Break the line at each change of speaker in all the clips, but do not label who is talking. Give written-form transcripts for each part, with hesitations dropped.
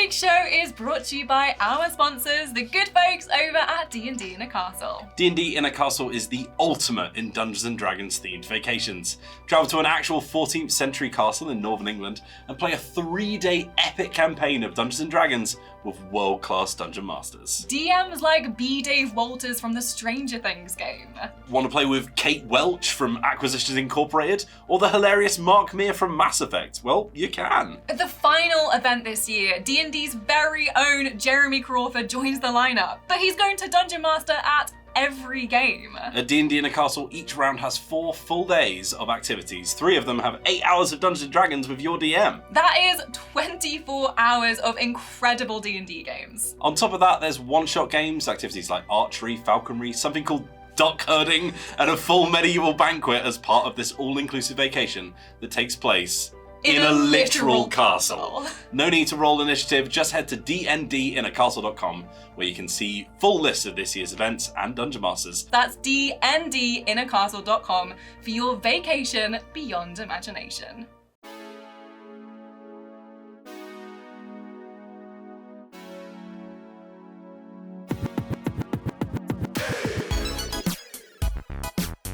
week's show is brought to you by our sponsors, the good folks over at D&D in a Castle.
D&D in a Castle is the ultimate in Dungeons & Dragons themed vacations. Travel to an actual 14th century castle in northern England and play a 3-day epic campaign of Dungeons & Dragons with world-class dungeon masters.
DMs like B. Dave Walters from the Stranger Things game.
Want to play with Kate Welch from Acquisitions Incorporated or the hilarious Mark Meer from Mass Effect? Well, you can.
The final event this year, D&D's very own Jeremy Crawford joins the lineup, but he's going to Dungeon Master at every game.
At D&D in a Castle, each round has 4 full days of activities. 3 of them have 8 hours of Dungeons & Dragons with your DM.
That is 24 hours of incredible D&D games.
On top of that, there's one-shot games, activities like archery, falconry, something called duck herding, and a full medieval banquet as part of this all-inclusive vacation that takes place in a literal castle. No need to roll initiative, just head to dndinacastle.com where you can see full lists of this year's events and Dungeon Masters.
That's dndinacastle.com for your vacation beyond imagination.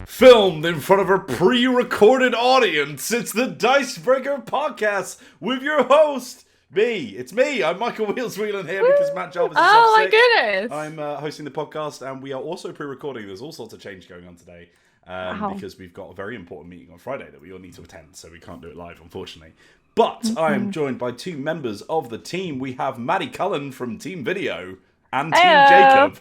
Filmed in front of a pre-recorded audience, it's the Dicebreaker Podcast with your host, me. It's me. I'm Michael Whelan here because Matt Jarvis is off sick.
Oh my goodness.
I'm hosting the podcast and we are also pre-recording. There's all sorts of change going on today because we've got a very important meeting on Friday that we all need to attend, so we can't do it live, unfortunately. But I am joined by 2 members of the team. We have Maddie Cullen from Team Video and Team Jacob.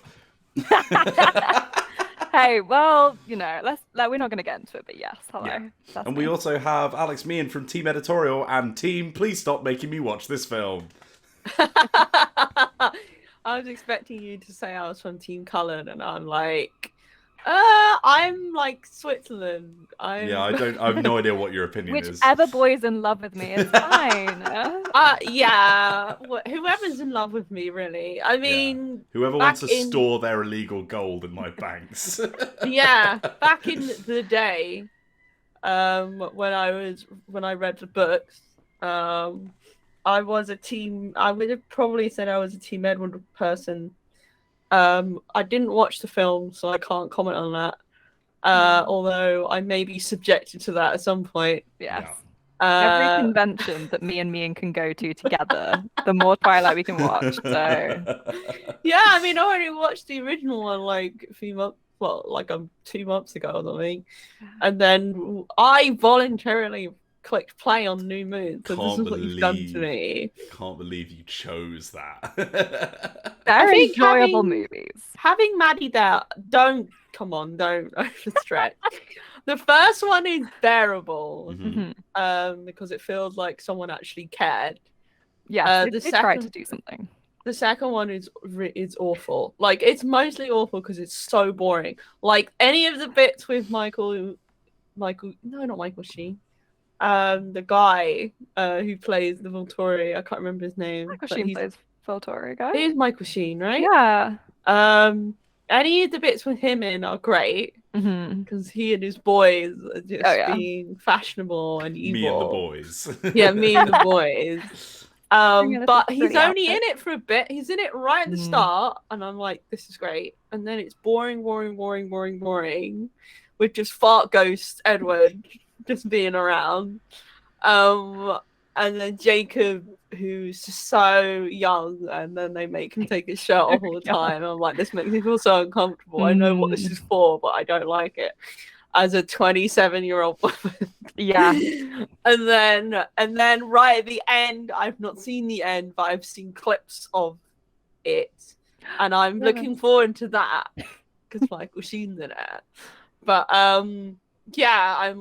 Hey, well, you know, we're not going to get into it, but yes, hello.
Yeah. And we also have Alex Meehan from Team Editorial and Team Please Stop Making Me Watch This Film.
I was expecting you to say I was from Team Cullen, and I'm like, I'm like Switzerland.
I have no idea what your opinion is.
Whichever boy's in love with me is fine.
Yeah, whoever's in love with me, really. I mean,
whoever wants to store their illegal gold in my banks.
Yeah, back in the day, when I read the books, I was a team. I would have probably said I was a Team Edward person. I didn't watch the film, so I can't comment on that. Although I may be subjected to that at some point.
Yes. Every convention that me and Meehan can go to together, the more Twilight we can watch. So.
Yeah, I mean, I already watched the original one like a few months, 2 months ago or something, and then I voluntarily clicked play on New Moon, so this is what you've done to me.
Can't believe you chose that.
Very enjoyable movies.
Having Maddie there, don't overstretch. The first one is bearable, because it feels like someone actually cared.
Yeah, they tried to do something.
The second one is awful. Like, it's mostly awful because it's so boring. Like, any of the bits with Michael Sheen. The guy who plays the Volturi, I can't remember his name.
Michael Sheen plays Volturi guy.
It is Michael Sheen, right?
Yeah.
Any of the bits with him in are great because he and his boys are just being fashionable and evil.
Me and the boys.
Yeah, me and the boys. But he's only in it for a bit. He's in it right at the start, and I'm like, this is great. And then it's boring, with just fart ghost Edward just being around. And then Jacob, who's just so young, and then they make him take his shirt off all the time. I'm like, this makes me feel so uncomfortable. I know what this is for, but I don't like it. As a 27-year-old woman.
Yeah.
And then right at the end, I've not seen the end, but I've seen clips of it. And I'm looking forward to that because Michael Sheen's in it. But yeah,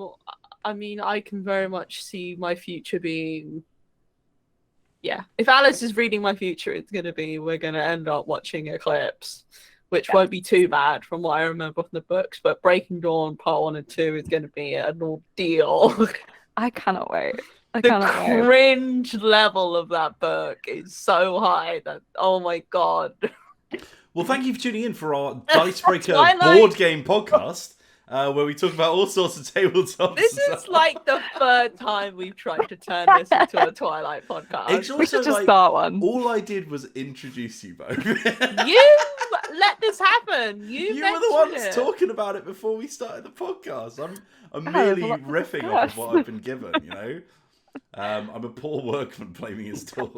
I can very much see my future being. Yeah, if Alice is reading my future, it's going to be we're going to end up watching Eclipse, which won't be too bad from what I remember from the books. But Breaking Dawn Part 1 and 2 is going to be an ordeal.
I cannot wait.
The cringe level of that book is so high that, oh my god.
Well, thank you for tuning in for our Dicebreaker board game podcast. where we talk about all sorts of tabletops.
This is like the third time we've tried to turn this into a Twilight podcast.
It's
We should
also
just
like,
start one.
all I did was introduce you both.
You let this happen. You
were the ones
mentioned it.
talking about it before we started the podcast. I'm
Yeah,
merely
there's a lot to
riffing off of
discuss.
what I've been given, you know? I'm a poor workman blaming his tools.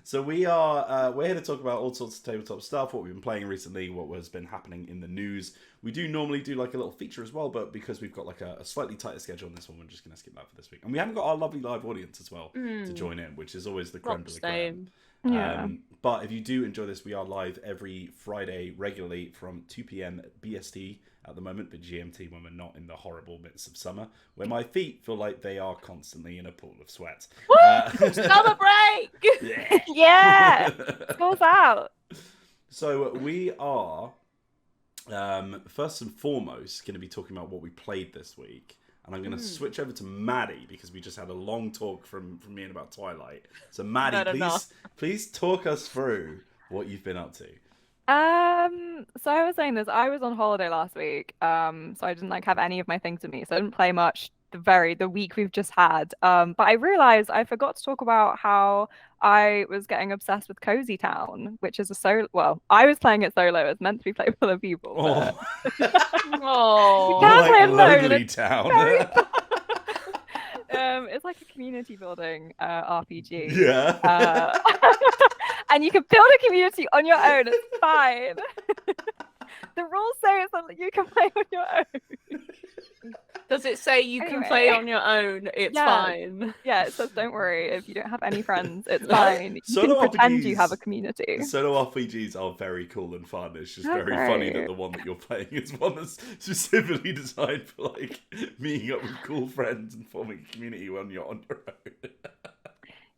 So we're here to talk about all sorts of tabletop stuff, what we've been playing recently, what has been happening in the news. We do normally do like a little feature as well, but because we've got like a slightly tighter schedule on this one, we're just going to skip that for this week. And we haven't got our lovely live audience as well to join in, which is always the creme de la creme.
Yeah.
But if you do enjoy this, we are live every Friday regularly from 2 p.m. BST at the moment, but GMT when we're not in the horrible midst of summer, where my feet feel like they are constantly in a pool of sweat.
Woo! Summer break!
Yeah. School's out.
So we are, first and foremost, going to be talking about what we played this week. And I'm going to switch over to Maddie because we just had a long talk from me and about Twilight. So Maddie, please talk us through what you've been up to.
So I was saying this, I was on holiday last week, so I didn't like have any of my things with me, so I didn't play much the week we've just had. But I realized I forgot to talk about how I was getting obsessed with Cozy Town, which is I was playing it solo. It's meant to be played with other people.
Oh,
Oh,
You can't play
like
alone,
Lonely
it's
Town.
it's like a community building RPG.
Yeah.
And you can build a community on your own. It's fine. The rules say it's something you can play on your own.
does it say you can play on your own? It's fine.
Yeah, it says don't worry if you don't have any friends. It's fine. You
Solo
can pretend you
RPGs
have a community.
Solo RPGs are very cool and fun. It's just
They're
very funny that
great.
the one that you're playing is one that's specifically designed for like meeting up with cool friends and forming a community when you're on your own.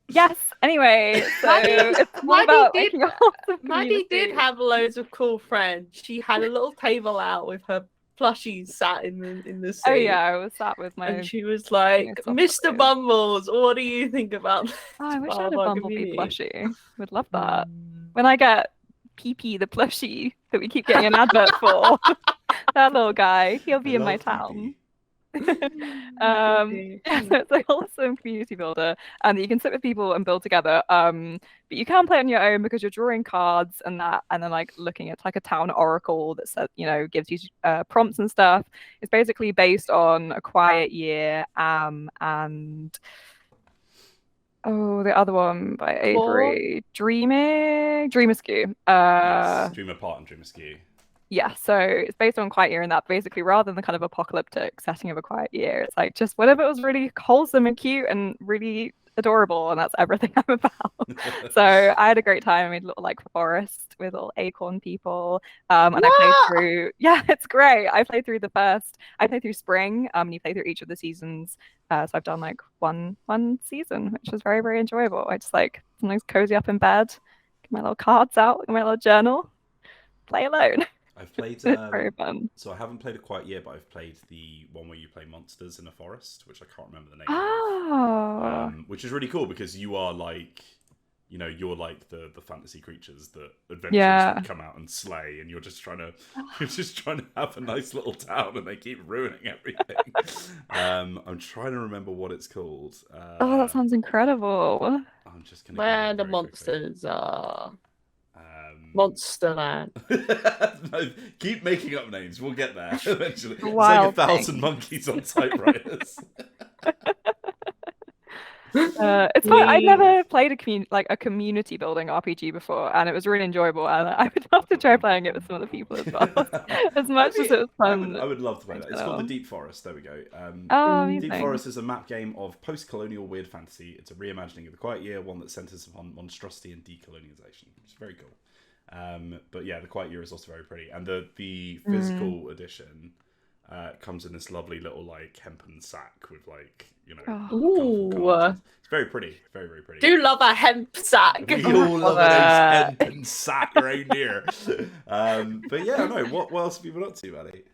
Yes. Anyway, so it's all
Maddie
about
did-
making a lot of
Maddie did
community.
have loads of cool friends. She had a little table out with her plushies sat in the seat.
Oh yeah, I was sat with my.
And she was like,
it's all
Mr.
good.
Bumbles, what do you think about this?
Oh, I wish I had a
Our
Bumblebee
community?"
plushie. Would love that. When I get PP the plushie that we keep getting an advert for, that little guy, he'll be in my town. So it's a wholesome community builder, and you can sit with people and build together. But you can play on your own because you're drawing cards and that, and then like looking at like a town oracle that says, gives you prompts and stuff. It's basically based on A Quiet Year, and the other one by Avery, Dream Askew.
Yes, Dream Apart and Dream Askew.
Yeah, so it's based on Quiet Year, and that basically, rather than the kind of apocalyptic setting of A Quiet Year, it's like just whatever was really wholesome and cute and really adorable, and that's everything I'm about. So I had a great time. I made a little like forest with all acorn people, and I played through. Yeah, it's great. I played through spring, and you play through each of the seasons. So I've done like one season, which was very, very enjoyable. I just like sometimes cozy up in bed, get my little cards out, get my little journal, play alone.
I've played.
It's very fun.
So I haven't played it quite yet, but I've played the one where you play monsters in a forest, which I can't remember the name.
Oh.
Which is really cool because you are like, you're like the fantasy creatures that adventurers would come out and slay, and you're just trying to have a nice little town, and they keep ruining everything. I'm trying to remember what it's called.
That sounds incredible.
I'm just gonna
Where the
very quickly.
monsters are. Monsterland.
No, keep making up names. We'll get there eventually. It's
Wild
like 1,000 monkeys on typewriters.
It's fun. I've never played a community building RPG before, and it was really enjoyable. And I would love to try playing it with some other people as well. As much as it was fun.
I would love to play that. It's called the Deep Forest. There we go.
Amazing.
Deep Forest is a map game of post-colonial weird fantasy. It's a reimagining of The Quiet Year, one that centers upon monstrosity and decolonization, which is very cool. But yeah, The Quiet Year is also very pretty, and the physical edition comes in this lovely little like hempen sack with like
Ooh.
cards. It's very pretty, very, very pretty.
Do love a hemp sack.
We all love those hempen sack around here. But yeah, no. What else have you been up to, Maddie?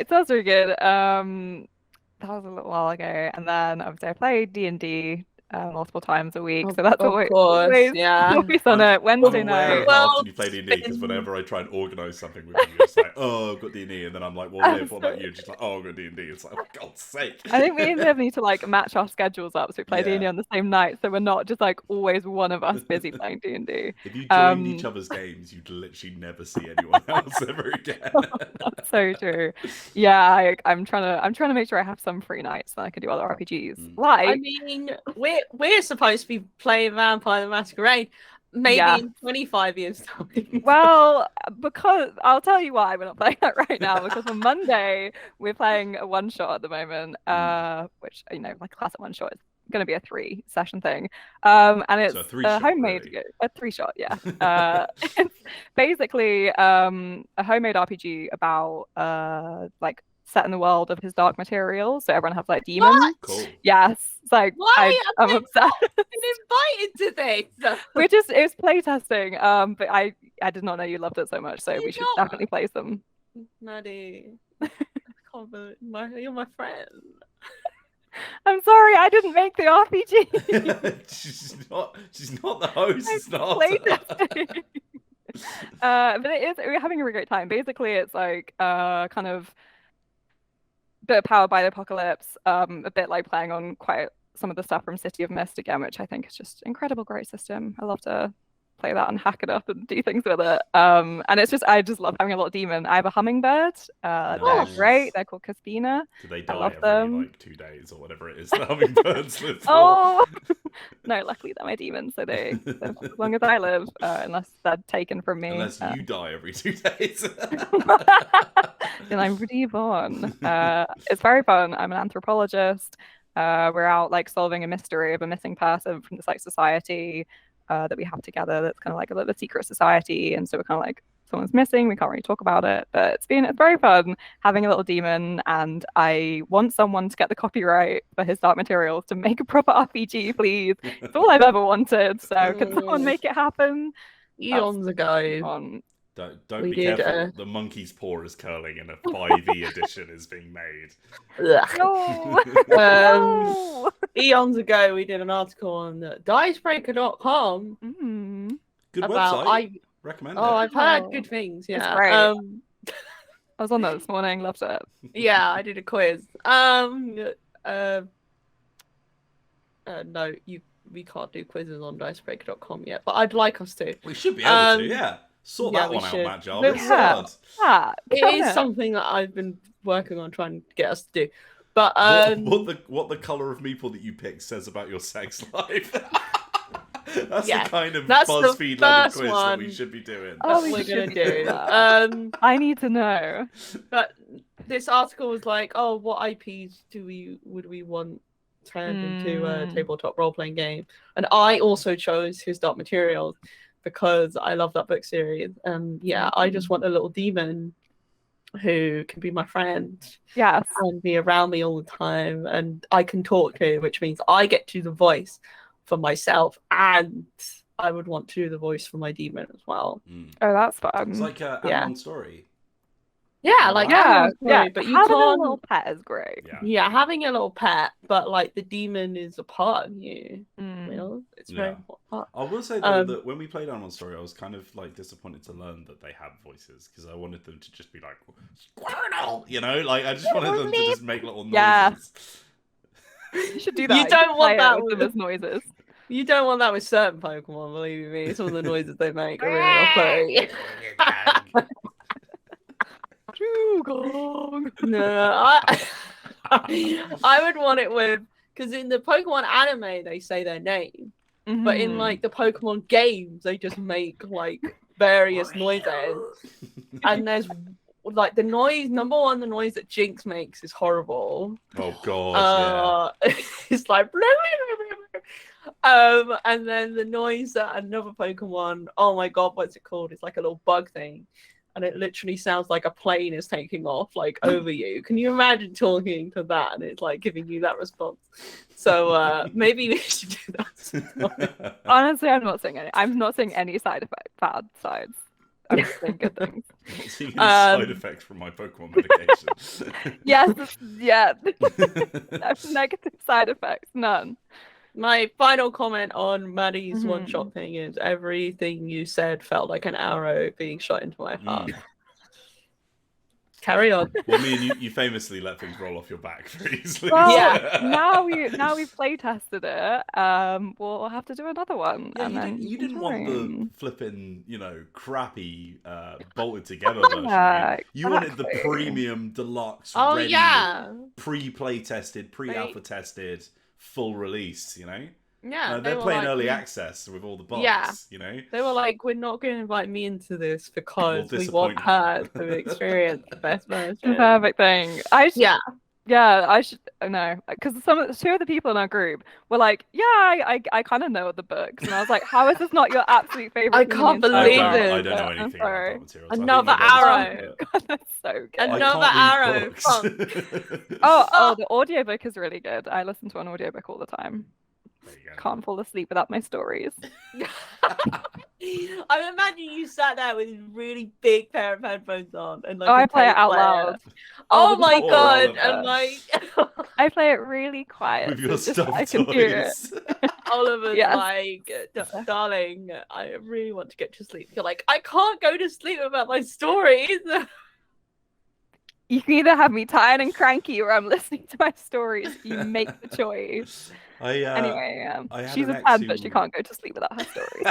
It sounds really good. That was a little while ago, and then obviously I played D&D multiple times a week.
Of-
So that's
of
always,
course,
always,
yeah.
always on a Wednesday
I'm aware
night.
of
Well,
how often you play D&D, because whenever I try and organise something with you, it's like, oh, I've got D&D, and then I'm like, well, Liv, what about you? And she's like, oh, I've got D&D. It's like, oh, God's sake.
I think me and Liv need to like match our schedules up, so we play
Yeah.
D&D on the same night, so we're not just like always one of us busy playing D&D.
If you joined each other's games, you'd literally never see anyone else ever again.
That's so true. Yeah, I'm trying to make sure I have some free nights so I can do other RPGs. Like,
I mean, we're supposed to be playing Vampire the Masquerade, maybe
Yeah.
in 25 years' time.
well, because I'll tell you why we're not playing that right now. Because on Monday we're playing a one shot at the moment, which like a classic one shot is going to be a 3-session thing, and it's
So a
a
3-shot,
homemade
really.
a 3-shot. Yeah, it's basically a homemade RPG about like set in the world of his dark materials. So everyone has like demons.
Cool.
Yes, it's like
Why?
I'm
I've
obsessed.
been invited to this.
It's playtesting. But I did not know you loved it so much, so we should definitely play some.
Maddie, I can't believe you're my friend.
I'm sorry, I didn't make the RPG.
she's not the host. It's not.
Playtesting. But we're having a really great time. Basically, it's like kind of bit powered by the apocalypse, a bit like playing on quite some of the stuff from City of Mist again, which I think is just incredible, great system. I love to play that and hack it up and do things with it. And I just love having a little demon. I have a hummingbird. They're great. They're called Caspina.
Do they
I
die
love
every
them.
like 2 days or whatever it is? The hummingbirds live for.
Oh no! Luckily, they're my demons, so they live as long as I live, unless they're taken from me.
Unless you die every 2 days.
Then I'm reborn. It's very fun. I'm an anthropologist. We're out like solving a mystery of a missing person from this like society that we have together. That's kind of like a little secret society, and so we're kind of like, someone's missing. We can't really talk about it, but it's very fun having a little demon. And I want someone to get the copyright for his dark materials to make a proper RPG, please. It's all I've ever wanted. So can someone make it happen?
Eons ago.
Don't
We
be
did,
careful. The monkey's paw is curling and a 5e edition is being made.
No.
No. Eons ago, we did an article on Dicebreaker.com
Good
about
website. Recommend it.
I've heard good things. Yeah,
great. I was on that this morning. Loved it.
yeah, I did a quiz. No, we can't do quizzes on Dicebreaker.com yet, but I'd like us to.
We should be able to, yeah. Sort
yeah,
that
we
one
should.
out, Matt Jarvis.
But
It's
yeah.
hard.
It is something that I've been working on trying to get us to do. But
what the colour of meeple that you picked says about your sex life. That's
Yeah,
the kind of
that's the
BuzzFeed level
first
quiz that
one.
we should be doing.
Oh,
that
we
we're gonna
should
do.
that. I need to know.
But this article was like, oh, what IPs would we want turned into a tabletop role playing game? And I also chose his Dark Materials because I love that book series. Yeah, I just want a little demon who can be my friend.
Yes.
And be around me all the time, and I can talk to, which means I get to do the voice for myself, and I would want to do the voice for my demon as well.
Oh, that's fun.
It's like Amnon Story.
Yeah, like
yeah,
Story, but you
having
can't.
a little pet is great.
Yeah, having a little pet, but like the demon is a part of you. You know, it's very important part.
I will say though that when we played Amnon Story, I was kind of like disappointed to learn that they had voices, because I wanted them to just be like Squirtle, you know, like I just wanted them to just make little noises.
Yeah. You should do that.
You don't want that
with them as noises.
You don't want that with certain Pokemon, believe me. Some of the noises they make are really off-putting. No, I would want it with, because in the Pokemon anime they say their name, but in like the Pokemon games they just make like various noises, and there's like the noise. Number one, the noise that Jinx makes is horrible.
Oh god,
it's like blah, blah, blah, blah. And then the noise that another Pokemon. Oh my god, what's it called? It's like a little bug thing. And it literally sounds like a plane is taking off, like, over you. Can you imagine talking to that and it's, like, giving you that response? So maybe we should do that.
Honestly, I'm not seeing any side effect, bad sides. I'm just saying good things.
I'm not seeing any side effects from my Pokemon medication.
Yes, yeah. Negative side effects, none.
My final comment on Maddie's one-shot thing is everything you said felt like an arrow being shot into my heart. Carry on.
Well, me and you famously let things roll off your back very easily.
Well,
Yeah.
now we've play tested it. We'll have to do another one.
Yeah,
and
you
then
didn't want the
fine.
flipping, crappy bolted together version. You wanted the
exactly.
premium deluxe,
Oh
ready,
yeah.
pre-play tested, pre-alpha tested, full release.
Yeah.
They're
were
playing
like,
early access with all the bugs.
Yeah.
They
They were like, we're not going to invite me into this because we
disappoint
want her to experience the best version.
The perfect thing.
Yeah.
I should know because two of the people in our group were like, yeah, I kind of know the books, and I was like, how is this not your absolute favorite?
I can't believe it.
I don't know
I'm
anything
sorry.
about that material. So
Another
I think my brother's
arrow.
got it.
God, that's so good.
Another
I can't read
arrow.
books.
Oh, the audiobook is really good. I listen to an audiobook all the time.
There you go.
Can't fall asleep without my stories.
I imagine you sat there with a really big pair of headphones on and like
I play it out loud.
Oh
All the
my
time.
god!
Oliver.
And like
I play it really quiet.
With your
so just I
stuffed
can hear it.
toys.
Oliver's
Yes.
like, darling, I really want to get to sleep. You're like, I can't go to sleep about my stories.
You can either have me tired and cranky or I'm listening to my stories. You make the choice. Anyway,
I had
she's
an
a
ex
fan,
who-
but she can't go to sleep without her stories.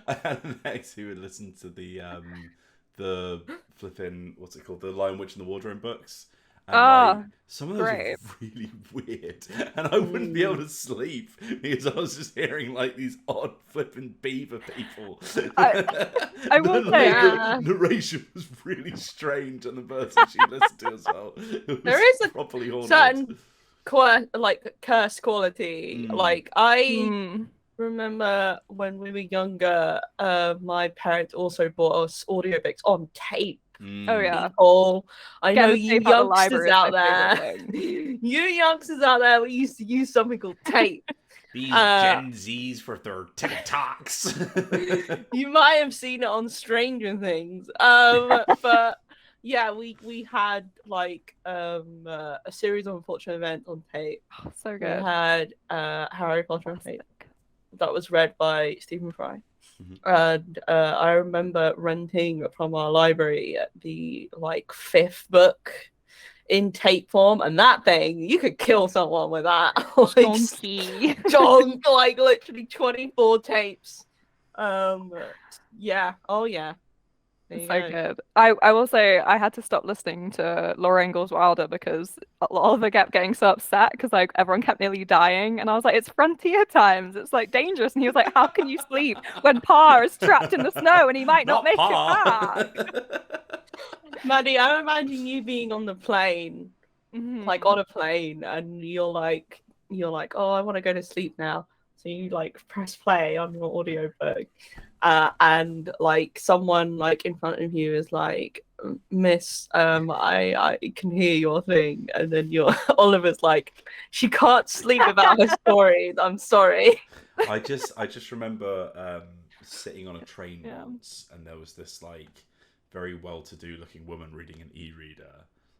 I had an ex who would listen to the flipping, what's it called, the Lion Witch and the Wardrobe books. And some of those
great.
are really weird, and I wouldn't be able to sleep because I was just hearing like these odd flipping beaver people.
I will
The
say-
narration was really strange, and the person she listened to as well.
There is a
properly haunted.
certain curse quality. Like I remember when we were younger, my parents also bought us audiobooks on tape.
Oh yeah.
People, I know
Getting
you
tape out of the
youngsters
library is
out
my
there.
favorite
You youngsters out there, we used to use something called tape.
These Gen Zs for their TikToks.
You might have seen it on Stranger Things. But yeah, we had like a series of unfortunate events on tape.
Oh, so
We
good.
had Harry Potter on tape that was read by Stephen Fry.
Mhm.
And I remember renting from our library the like 5th book in tape form, and that thing, you could kill someone with that.
Donkey.
Junk, like literally 24 tapes. Yeah. Oh yeah. There you
So
go.
good. I will say I had to stop listening to Laura Ingalls Wilder because Oliver kept getting so upset because like everyone kept nearly dying, and I was like, it's frontier times, it's like dangerous, and he was like, how can you sleep when Pa is trapped in the snow and he might not make it back?
Maddie, I imagine you being on the plane, like on a plane, and you're like, oh, I want to go to sleep now. So you like press play on your audiobook, and like someone like in front of you is like, Miss, I can hear your thing, and then Oliver's like, she can't sleep without her stories. I'm sorry.
I just remember sitting on a train
Yeah.
once, and there was this like very well-to-do looking woman reading an e-reader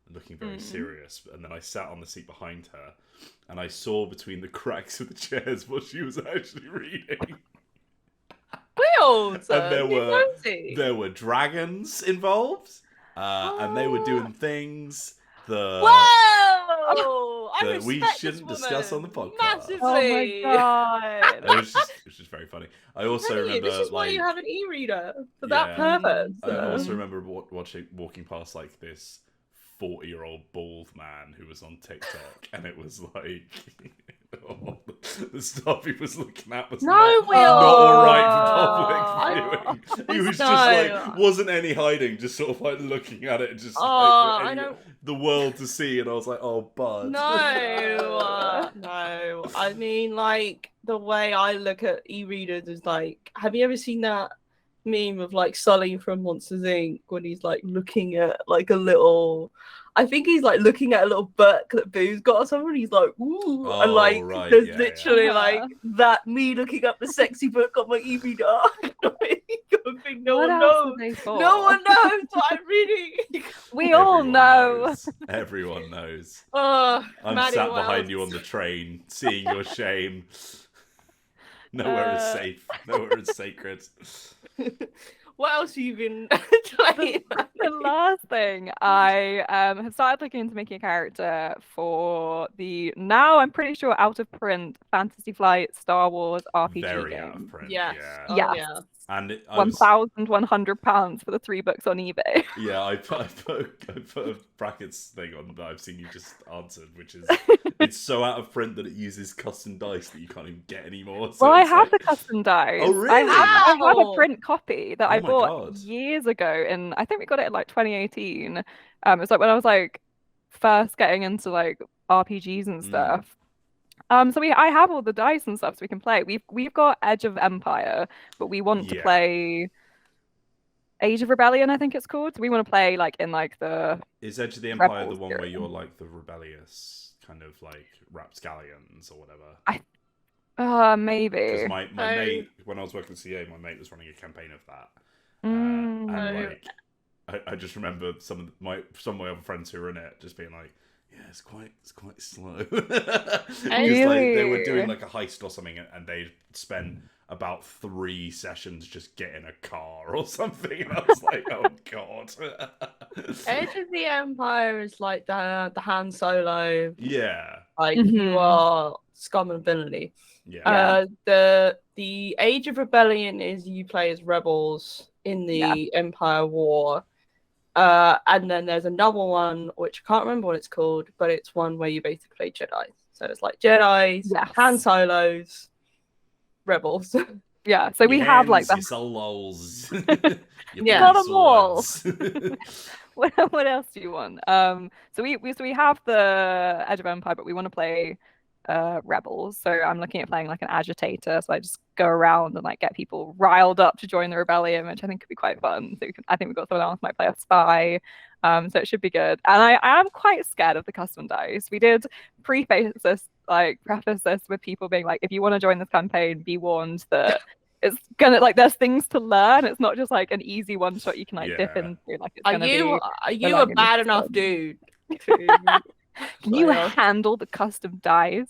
and looking very serious, and then I sat on the seat behind her and I saw between the cracks of the chairs what she was actually reading.
And
And there were dragons involved, and they were doing things
Whoa! I
that we
respect
shouldn't
this
discuss on
woman
the podcast.
Massively.
Oh my god.
It was just very funny. I also
Brilliant.
remember
This is why
like
you have an e-reader for that
Yeah.
purpose.
I also remember walking past like this 40-year-old bald man who was on TikTok, and it was like the stuff he was looking at was
No,
not
Will.
all right for public viewing. He was just
No.
like, wasn't any hiding, just sort of like looking at it, just
Oh,
like
I don't.
the world to see, and I was like, oh, bud.
No, no. I mean, like the way I look at e-readers is like, have you ever seen that meme of like Sully from Monsters Inc. when he's like looking at like a little, I think he's like looking at a little book that Boo's got or something. He's like, ooh,
Oh,
and like
right,
there's
yeah,
literally
yeah.
like that me looking up the sexy book on my e-reader. don't think no
What
one
else
knows.
are they for?
No one knows what I'm reading.
We all
Everyone
know.
knows. Everyone knows.
Oh,
I'm
Maddie,
sat
what
behind
else?
you on the train, seeing your shame. Nowhere is safe. Nowhere is sacred.
What else have you been playing?
The last thing, I have started looking into making a character for the now I'm pretty sure out of print Fantasy Flight Star Wars RPG
Very
game.
out of print.
Yes.
Yeah.
Oh,
Yes.
yeah.
And I was,
£1,100 for the 3 books on eBay.
yeah, I put a brackets thing on that I've seen you just answered, which is it's so out of print that it uses custom dice that you can't even get anymore. So
Well, I
it's
have
like-
the custom dice.
Oh, really?
I have a
Wow.
print copy that
Oh
I
my
bought
God.
years ago, and I think we got it in like 2018. It's like when I was like first getting into like RPGs and
Mm.
stuff. So I have all the dice and stuff so we can play. We've got Edge of Empire, but we want to
Yeah.
play Age of Rebellion, I think it's called. So we want to play like in like the
Is Edge of the Empire
Rebels
the one where
era.
you're like the rebellious kind of like rapscallions or whatever?
maybe.
Because my
Oh.
mate, when I was working at CA, my mate was running a campaign of that.
Mm.
And
Oh.
like, I just remember some of my other friends who were in it just being like, "Yeah, it's quite slow." Because like, they were doing
Really?
like a heist or something, and they'd spend about 3 sessions just getting a car or something, and I was like, "Oh God."
Edge of the Empire is like the Han Solo.
Yeah,
Like
Mhm.
you are scum and villainy.
yeah,
The Age of Rebellion is you play as rebels in the Empire War. And then there's another one which I can't remember what it's called, but it's one where you basically play Jedi. So it's like Jedi's,
Yes.
Han Solos, rebels.
Yeah, so we
Your
have like
hands,
the
your solos.
Yeah.
Got 'em all.
swords.
what else do you want? So we have the Edge of Empire, but we want to play rebels. So I'm looking at playing like an agitator. So I just go around and like get people riled up to join the rebellion, which I think could be quite fun. So I think we've got someone else who might play a spy. So it should be good. And I am quite scared of the custom dice. We did preface this with people being like, if you want to join this campaign, be warned that it's gonna like there's things to learn. It's not just like an easy one shot you can like dip
Yeah.
into. Like it's
Are
gonna
you
be
a
like
bad
it's
enough
fun.
dude? To...
Can you
Yeah.
handle the custom dice?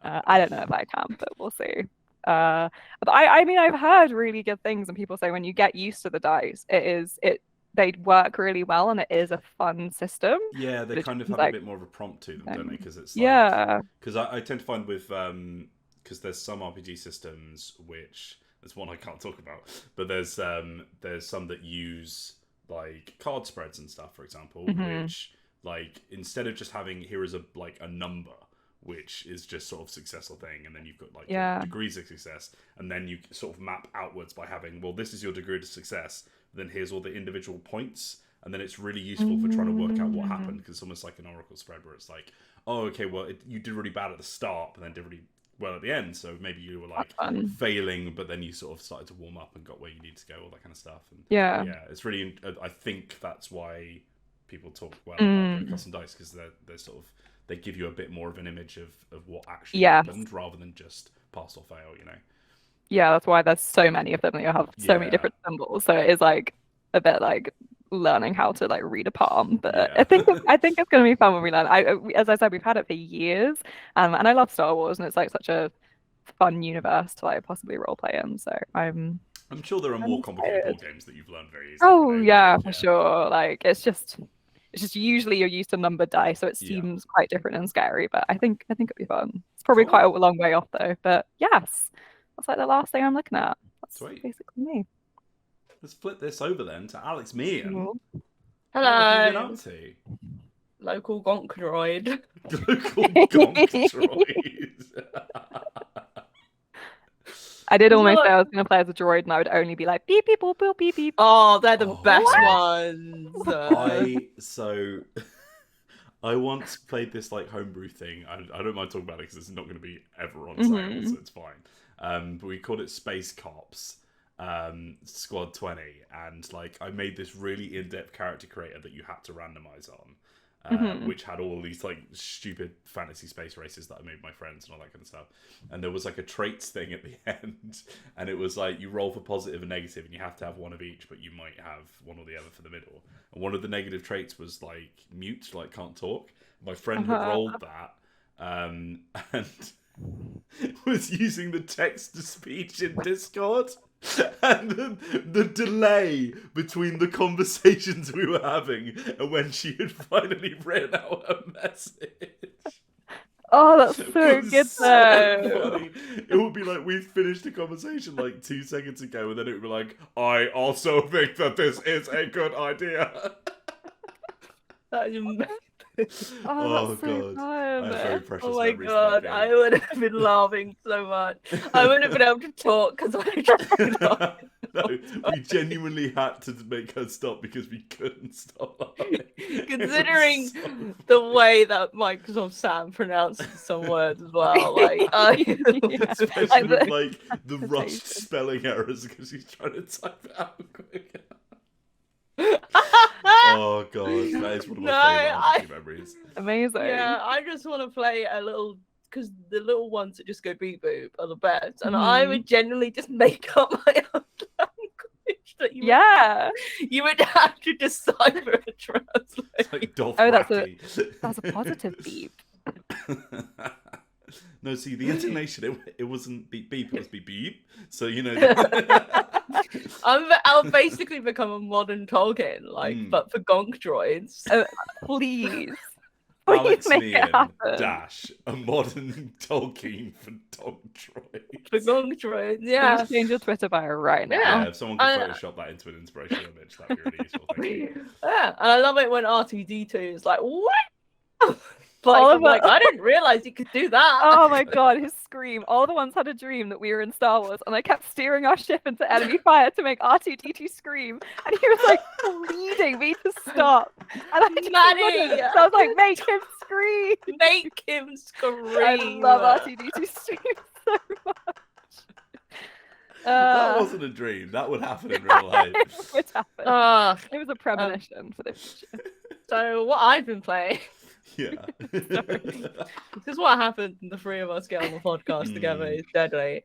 I don't know if I can, but we'll see. But I mean, I've heard really good things, and people say when you get used to the dice, they work really well, and it is a fun system.
Yeah, they
Which
kind of
is
have
like-
a bit more of a prompt to them, don't they? Because it's like,
Yeah.
because I tend to find with because there's some RPG systems which there's one I can't talk about, but there's some that use like card spreads and stuff, for example,
Mhm.
which like instead of just having here is a number which is just sort of successful thing, and then you've got like your
Yeah.
degrees of success, and then you sort of map outwards by having, well, this is your degree of success, then here's all the individual points, and then it's really useful for trying to work out what happened, because it's almost like an oracle spread where it's like, oh, okay, well, you did really bad at the start, but then did really well at the end, so maybe you were like
Fun.
failing, but then you sort of started to warm up and got where you need to go, all that kind of stuff. And
Yeah.
yeah, it's really, I think that's why people talk well about the custom dice, because they're sort of, they give you a bit more of an image of what actually
Yes.
happened rather than just pass or fail, you know.
Yeah, that's why there's so many of them. You have so many
Yeah.
different symbols, so it is like a bit like learning how to like read a palm. But
Yeah.
I think it's gonna be fun when we learn. As I said, we've had it for years, and I love Star Wars, and it's like such a fun universe to like possibly role play in. So I'm
sure there are more complicated
excited.
board games that you've learned very easily.
Oh
you know,
yeah,
like,
for sure. Like it's just usually you're used to numbered dice, so it
Yeah.
seems quite different and scary. But I think it'll be fun. It's probably
Cool.
quite a long way off though. But yes, that's like the last thing I'm looking at. That's
Sweet.
basically me.
Let's flip this over then to Alex Meehan.
Cool.
What have you been
Hello,
up to?
local gonk droid.
Local gonk droid.
I did almost
Look.
say I was going to play as a droid, and I would only be like beep beep boop boop beep beep.
Oh, they're the
Oh.
best
What?
ones.
I once played this like homebrew thing. I don't mind talking about it because it's not going to be ever on
Mhm.
sale, so it's fine. But we called it Space Cops Squad 20, and like I made this really in-depth character creator that you had to randomize on. which had all these like stupid fantasy space races that I made my friends and all that kind of stuff. And there was like a traits thing at the end, and it was like you roll for positive and negative, and you have to have one of each, but you might have one or the other for the middle. And one of the negative traits was like mute, like can't talk. My friend had rolled that, and was using the text to speech in Discord. And the delay between the conversations we were having and when she had finally written out a message.
Oh, that's so good though.
Funny. It would be like, we finished the conversation like 2 seconds ago, and then it would be like, I also think that this is a good idea.
That is amazing.
Oh,
that's so
God.
fun.
I have very precious
Oh my
memories of
god,
that
I
game.
would have been laughing so much. I wouldn't have been able to talk because I tried not.
No, we genuinely had to make her stop because we couldn't stop laughing.
Considering
It was so
the way that Microsoft Sam pronounces some words as well, like
Especially with like the
Potato.
rushed spelling errors because he's trying to type it out quick. Oh god, that is one of my favourite memories.
Amazing.
yeah, I just want to play a little, because the little ones that just go beep boop are the best, and I would generally just make up my own language that you would have to decipher and translate.
It's like Dolph
Oh,
Ratty.
That's a positive beep.
No, see, the intonation, it wasn't beep beep, it was beep beep. So, you know.
I'll basically become a modern Tolkien, but for gonk droids.
Please.
Alex
make it
Meehan
happen.
dash a modern Tolkien for dog droid.
For gonk droids,
Yeah.
yeah.
Change your Twitter bio right now.
Yeah, if someone could Photoshop that into an inspirational image, that'd be really useful. Thank you.
Yeah, and I love it when R2D2 is like, what?
Oliver-
I didn't realize you could do that.
Oh my god, his scream. All the ones had a dream that we were in Star Wars, and I kept steering our ship into enemy fire to make R2D2 scream, and he was like pleading me to stop. And I just
Maddie!
wouldn't. So I was like, make him scream.
Make him scream.
I love R2D2 scream so much.
That wasn't a dream. That would happen in real life.
It would happen. It was a premonition for the future.
So what I've been playing,
Yeah.
this is what happens when the three of us get on the podcast together. It's deadly.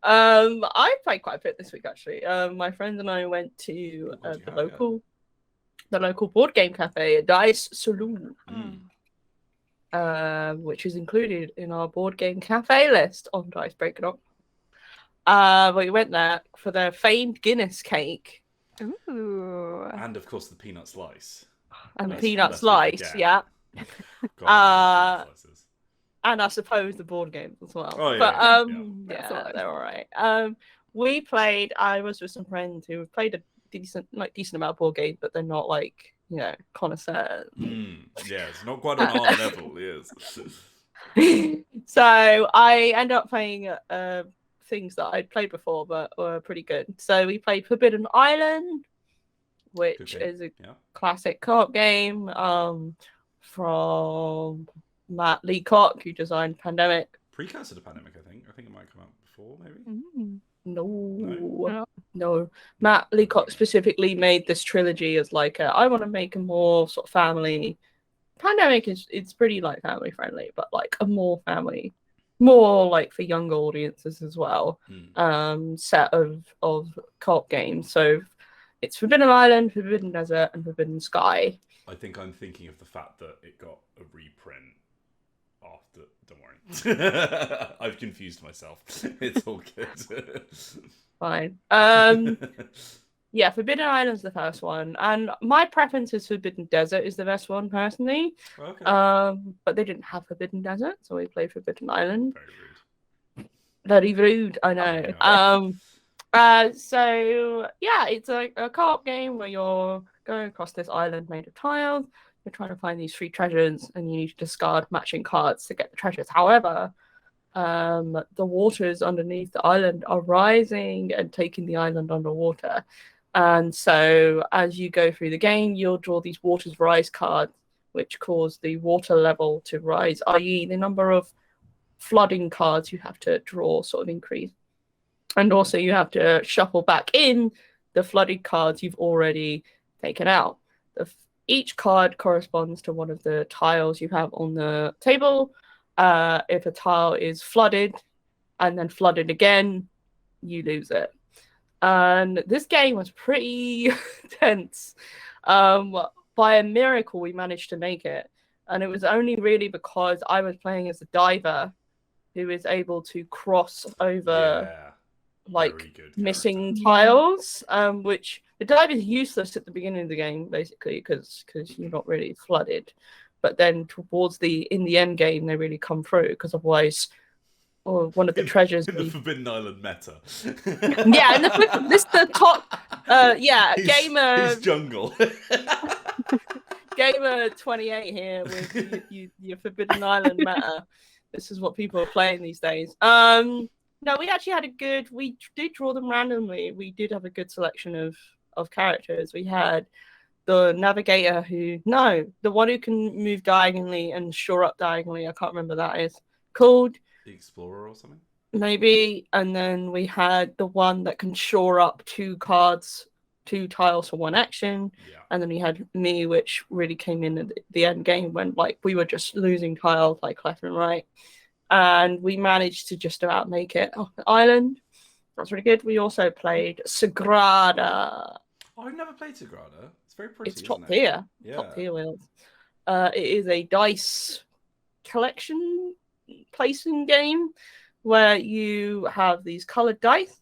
I played quite a bit this week actually. My friends and I went to the local board game cafe, Dice Saloon, which is included in our board game cafe list on Dicebreaker. We went there for their famed Guinness cake.
Ooh.
And of course the peanut slice.
And
Lest-
peanut
lest we
slice,
forget.
yeah.
God, I love peanut slices.
And I suppose the board games as well.
Oh, yeah,
but
yeah.
That's all right.
they're all right. We played. I was with some friends who played a decent amount of board games, but they're not like connoisseurs.
Yeah, it's not quite on our level. Yes.
So I ended up playing things that I'd played before, but were pretty good. So we played Forbidden Island, which is a classic co-op game from Matt Leacock, who designed Pandemic.
Precursor to Pandemic, I think. I think it might come out before, maybe.
No. Matt Leacock specifically made this trilogy as like I want to make a more sort of family. Pandemic it's pretty like family friendly, but like a more like for younger audiences as well. Set of co-op games. So it's Forbidden Island, Forbidden Desert, and Forbidden Sky.
I think I'm thinking of the fact that it got a reprint after. Don't worry. I've confused myself. It's all good.
Fine. Yeah, Forbidden Island's the first one, and my preference is Forbidden Desert is the best one personally.
Okay.
But they didn't have Forbidden Desert, so we played Forbidden Island.
Very rude.
Very rude, I know. So yeah, it's a co-op game where you're going across this island made of tiles. You're trying to find these 3 treasures, and you need to discard matching cards to get the treasures. However, the waters underneath the island are rising and taking the island underwater. And so as you go through the game, you'll draw these waters rise cards, which cause the water level to rise, i.e. the number of flooding cards you have to draw sort of increase. And also you have to shuffle back in the flooded cards you've already taken out. each card corresponds to one of the tiles you have on the table. If a tile is flooded and then flooded again, you lose it. And this game was pretty tense. By a miracle, we managed to make it. And it was only really because I was playing as a diver who is able to cross over missing tiles, which the dive is useless at the beginning of the game, basically, because you're not really flooded. But then in the end game, they really come through, because otherwise, one of the treasures
in the Forbidden Island meta.
Yeah, and the top. Gamer.
He's jungle.
Gamer 28 here with your Forbidden Island meta. This is what people are playing these days. No, we actually had we did draw them randomly. We did have a good selection of characters. We had the navigator the one who can move diagonally and shore up diagonally. I can't remember that is called.
The Explorer or something? Maybe.
And then we had the one that can shore up 2 tiles for 1 action.
Yeah.
And then we had me, which really came in at the end game when we were just losing tiles left and right. And we managed to just about make it off the island. That's really good. We also played Sagrada.
Oh, I've never played Sagrada. It's very pretty.
It's top tier.
Yeah.
Top tier wheels. It is a dice collection placing game where you have these colored dice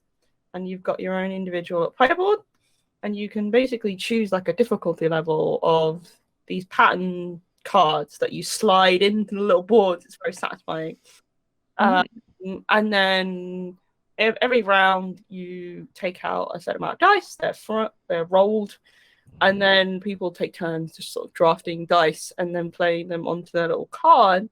and you've got your own individual player board, and you can basically choose a difficulty level of these pattern cards that you slide into the little boards. It's very satisfying. And then every round you take out a set amount of dice. They're rolled, and then people take turns just sort of drafting dice and then playing them onto their little card.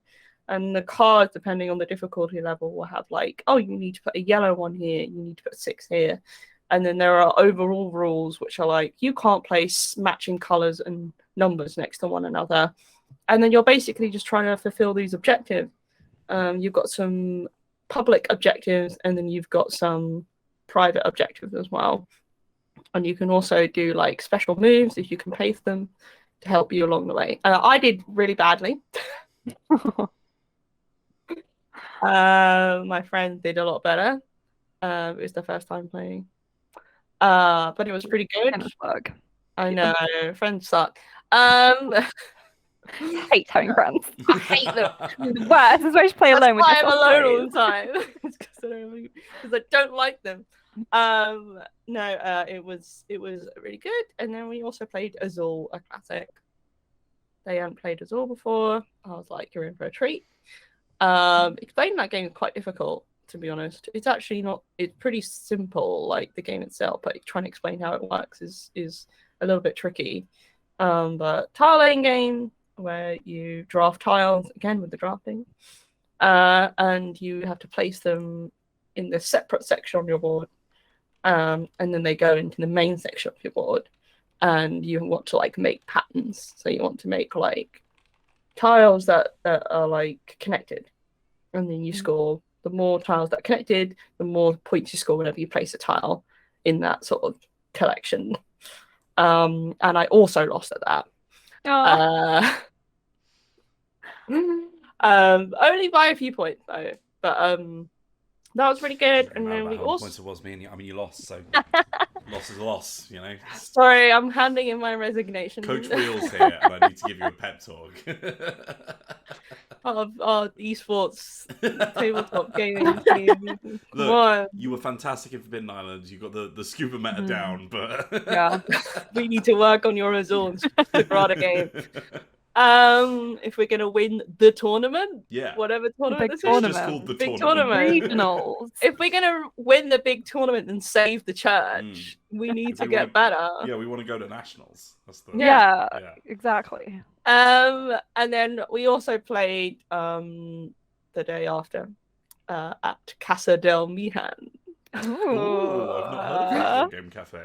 And the cards, depending on the difficulty level, will have you need to put a yellow one here, you need to put 6 here. And then there are overall rules, which are you can't place matching colors and numbers next to one another. And then you're basically just trying to fulfill these objectives. You've got some public objectives, and then you've got some private objectives as well. And you can also do special moves if you can pay for them to help you along the way. I did really badly. My friend did a lot better. It was the first time playing. But it was pretty good. I know, friends suck.
I hate having friends. I hate them. The worst is when you play alone with
I'm alone all the time. Because I don't like them. It was really good. And then we also played Azul, a classic. They hadn't played Azul before. I was like, you're in for a treat. Explaining that game is quite difficult, to be honest. It's actually not. It's pretty simple, the game itself, but trying to explain how it works is a little bit tricky. But tile laying game where you draft tiles again with the drafting, and you have to place them in the separate section on your board, and then they go into the main section of your board, and you want to make patterns. So you want to make tiles that are connected, and then you score. The more tiles that are connected, the more points you score whenever you place a tile in that sort of collection. And I also lost at that. Only by a few points though, but that was really good. And then we also
points it was me. You lost, so loss is a loss,
Sorry, I'm handing in my resignation.
Coach Wheels here, and I need to give you a pep talk.
Our esports tabletop gaming team.
Look, you were fantastic in Forbidden Islands. You got the scuba meta down, but
yeah, we need to work on your Azul and Sagrada game. If we're gonna win the tournament, whatever tournament this is,
just called the
big
tournament.
Regionals.
If we're gonna win the big tournament and save the church, we need to get better.
Yeah, we want to go to nationals. That's the
Exactly.
And then we also played the day after at Casa del Meehan.
Ooh, I've not heard of Video Game Cafe.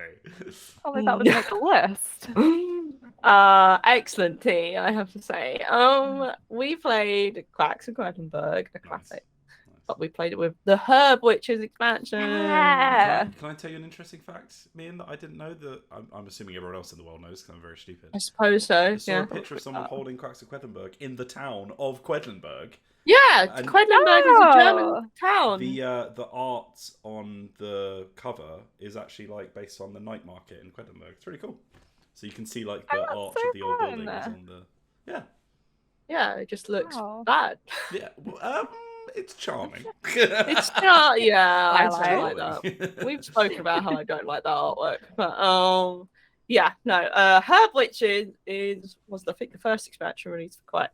Oh, that was the list.
Excellent tea, I have to say. We played Quacks and Quedlinburg, a classic. but we played it with the Herb Witches expansion.
Yeah.
Can I tell you an interesting fact, Meehan, that I didn't know that I'm assuming everyone else in the world knows because I'm very stupid.
I suppose so.
I saw
Yeah.
a picture of someone holding Quacks of Quedlinburg in the town of Quedlinburg.
Yeah,
And-
Quedlinburg is a German town.
The art on the cover is actually like based on the night market in Quedlinburg. It's really cool. So you can see like the
that's
arch
so
of the old
fun.
buildings on the. Yeah.
Yeah, it just looks
Wow.
bad.
Yeah. It's charming.
It's not. Yeah, I
I
don't like that. We've spoken about how I don't like that artwork, but yeah, no. Herb Witches was I think the first expansion released for quite.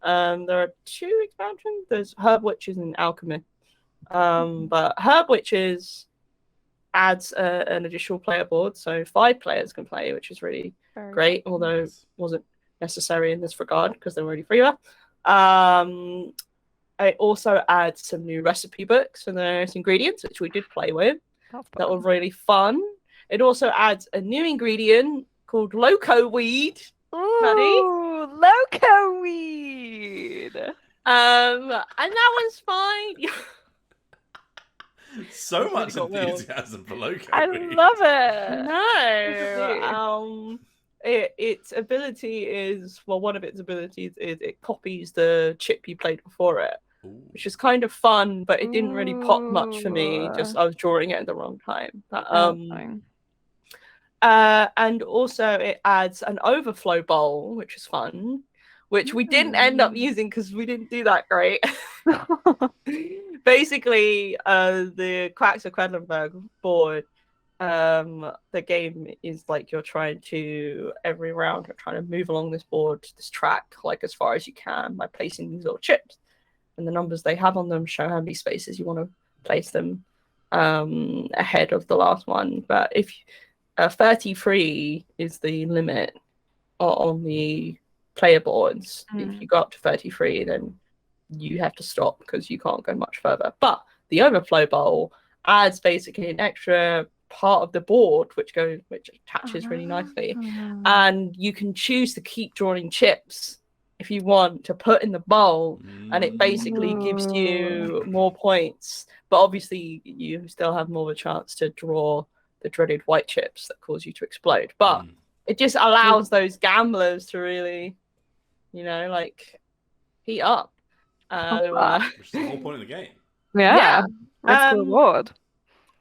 There are 2 expansions. There's Herb Witches and Alchemy. But Herb Witches adds an additional player board, so 5 players can play, which is really
Very
great, although
Nice.
wasn't necessary in this regard because they're already free. It also adds some new recipe books and there's ingredients, which we did play with.
That's
That were
fun.
really fun. It also adds a new ingredient called Loco Weed. Maddie?
Ooh, Loco Weed.
And that was fine.
So much
got Will.
enthusiasm for Loco.
I
Weed.
love it.
No. Its ability is, well, one of its abilities is it copies the chip you played before it,
Ooh.
which is kind of fun, but it didn't really pop much for me.
Ooh.
Just I was drawing it at the wrong time. But,
Fine.
and also it adds an overflow bowl, which is fun, which we didn't end up using because we didn't do that great. Basically, the Quacks of Quedlinburg board, the game is like you're trying to, every round, you're trying to move along this board, this track, like as far as you can by placing these little chips. And the numbers they have on them show how many spaces you want to place them ahead of the last one. But if 33 is the limit on the player boards, if you go up to 33, then you have to stop because you can't go much further. But the overflow bowl adds basically an extra part of the board which attaches really nicely, and you can choose to keep drawing chips if you want to put in the bowl, and it basically gives you more points, but obviously you still have more of a chance to draw the dreaded white chips that cause you to explode. But it just allows those gamblers to really, like heat up.
Which is the whole point of the game.
Yeah. Risk
Um,
reward.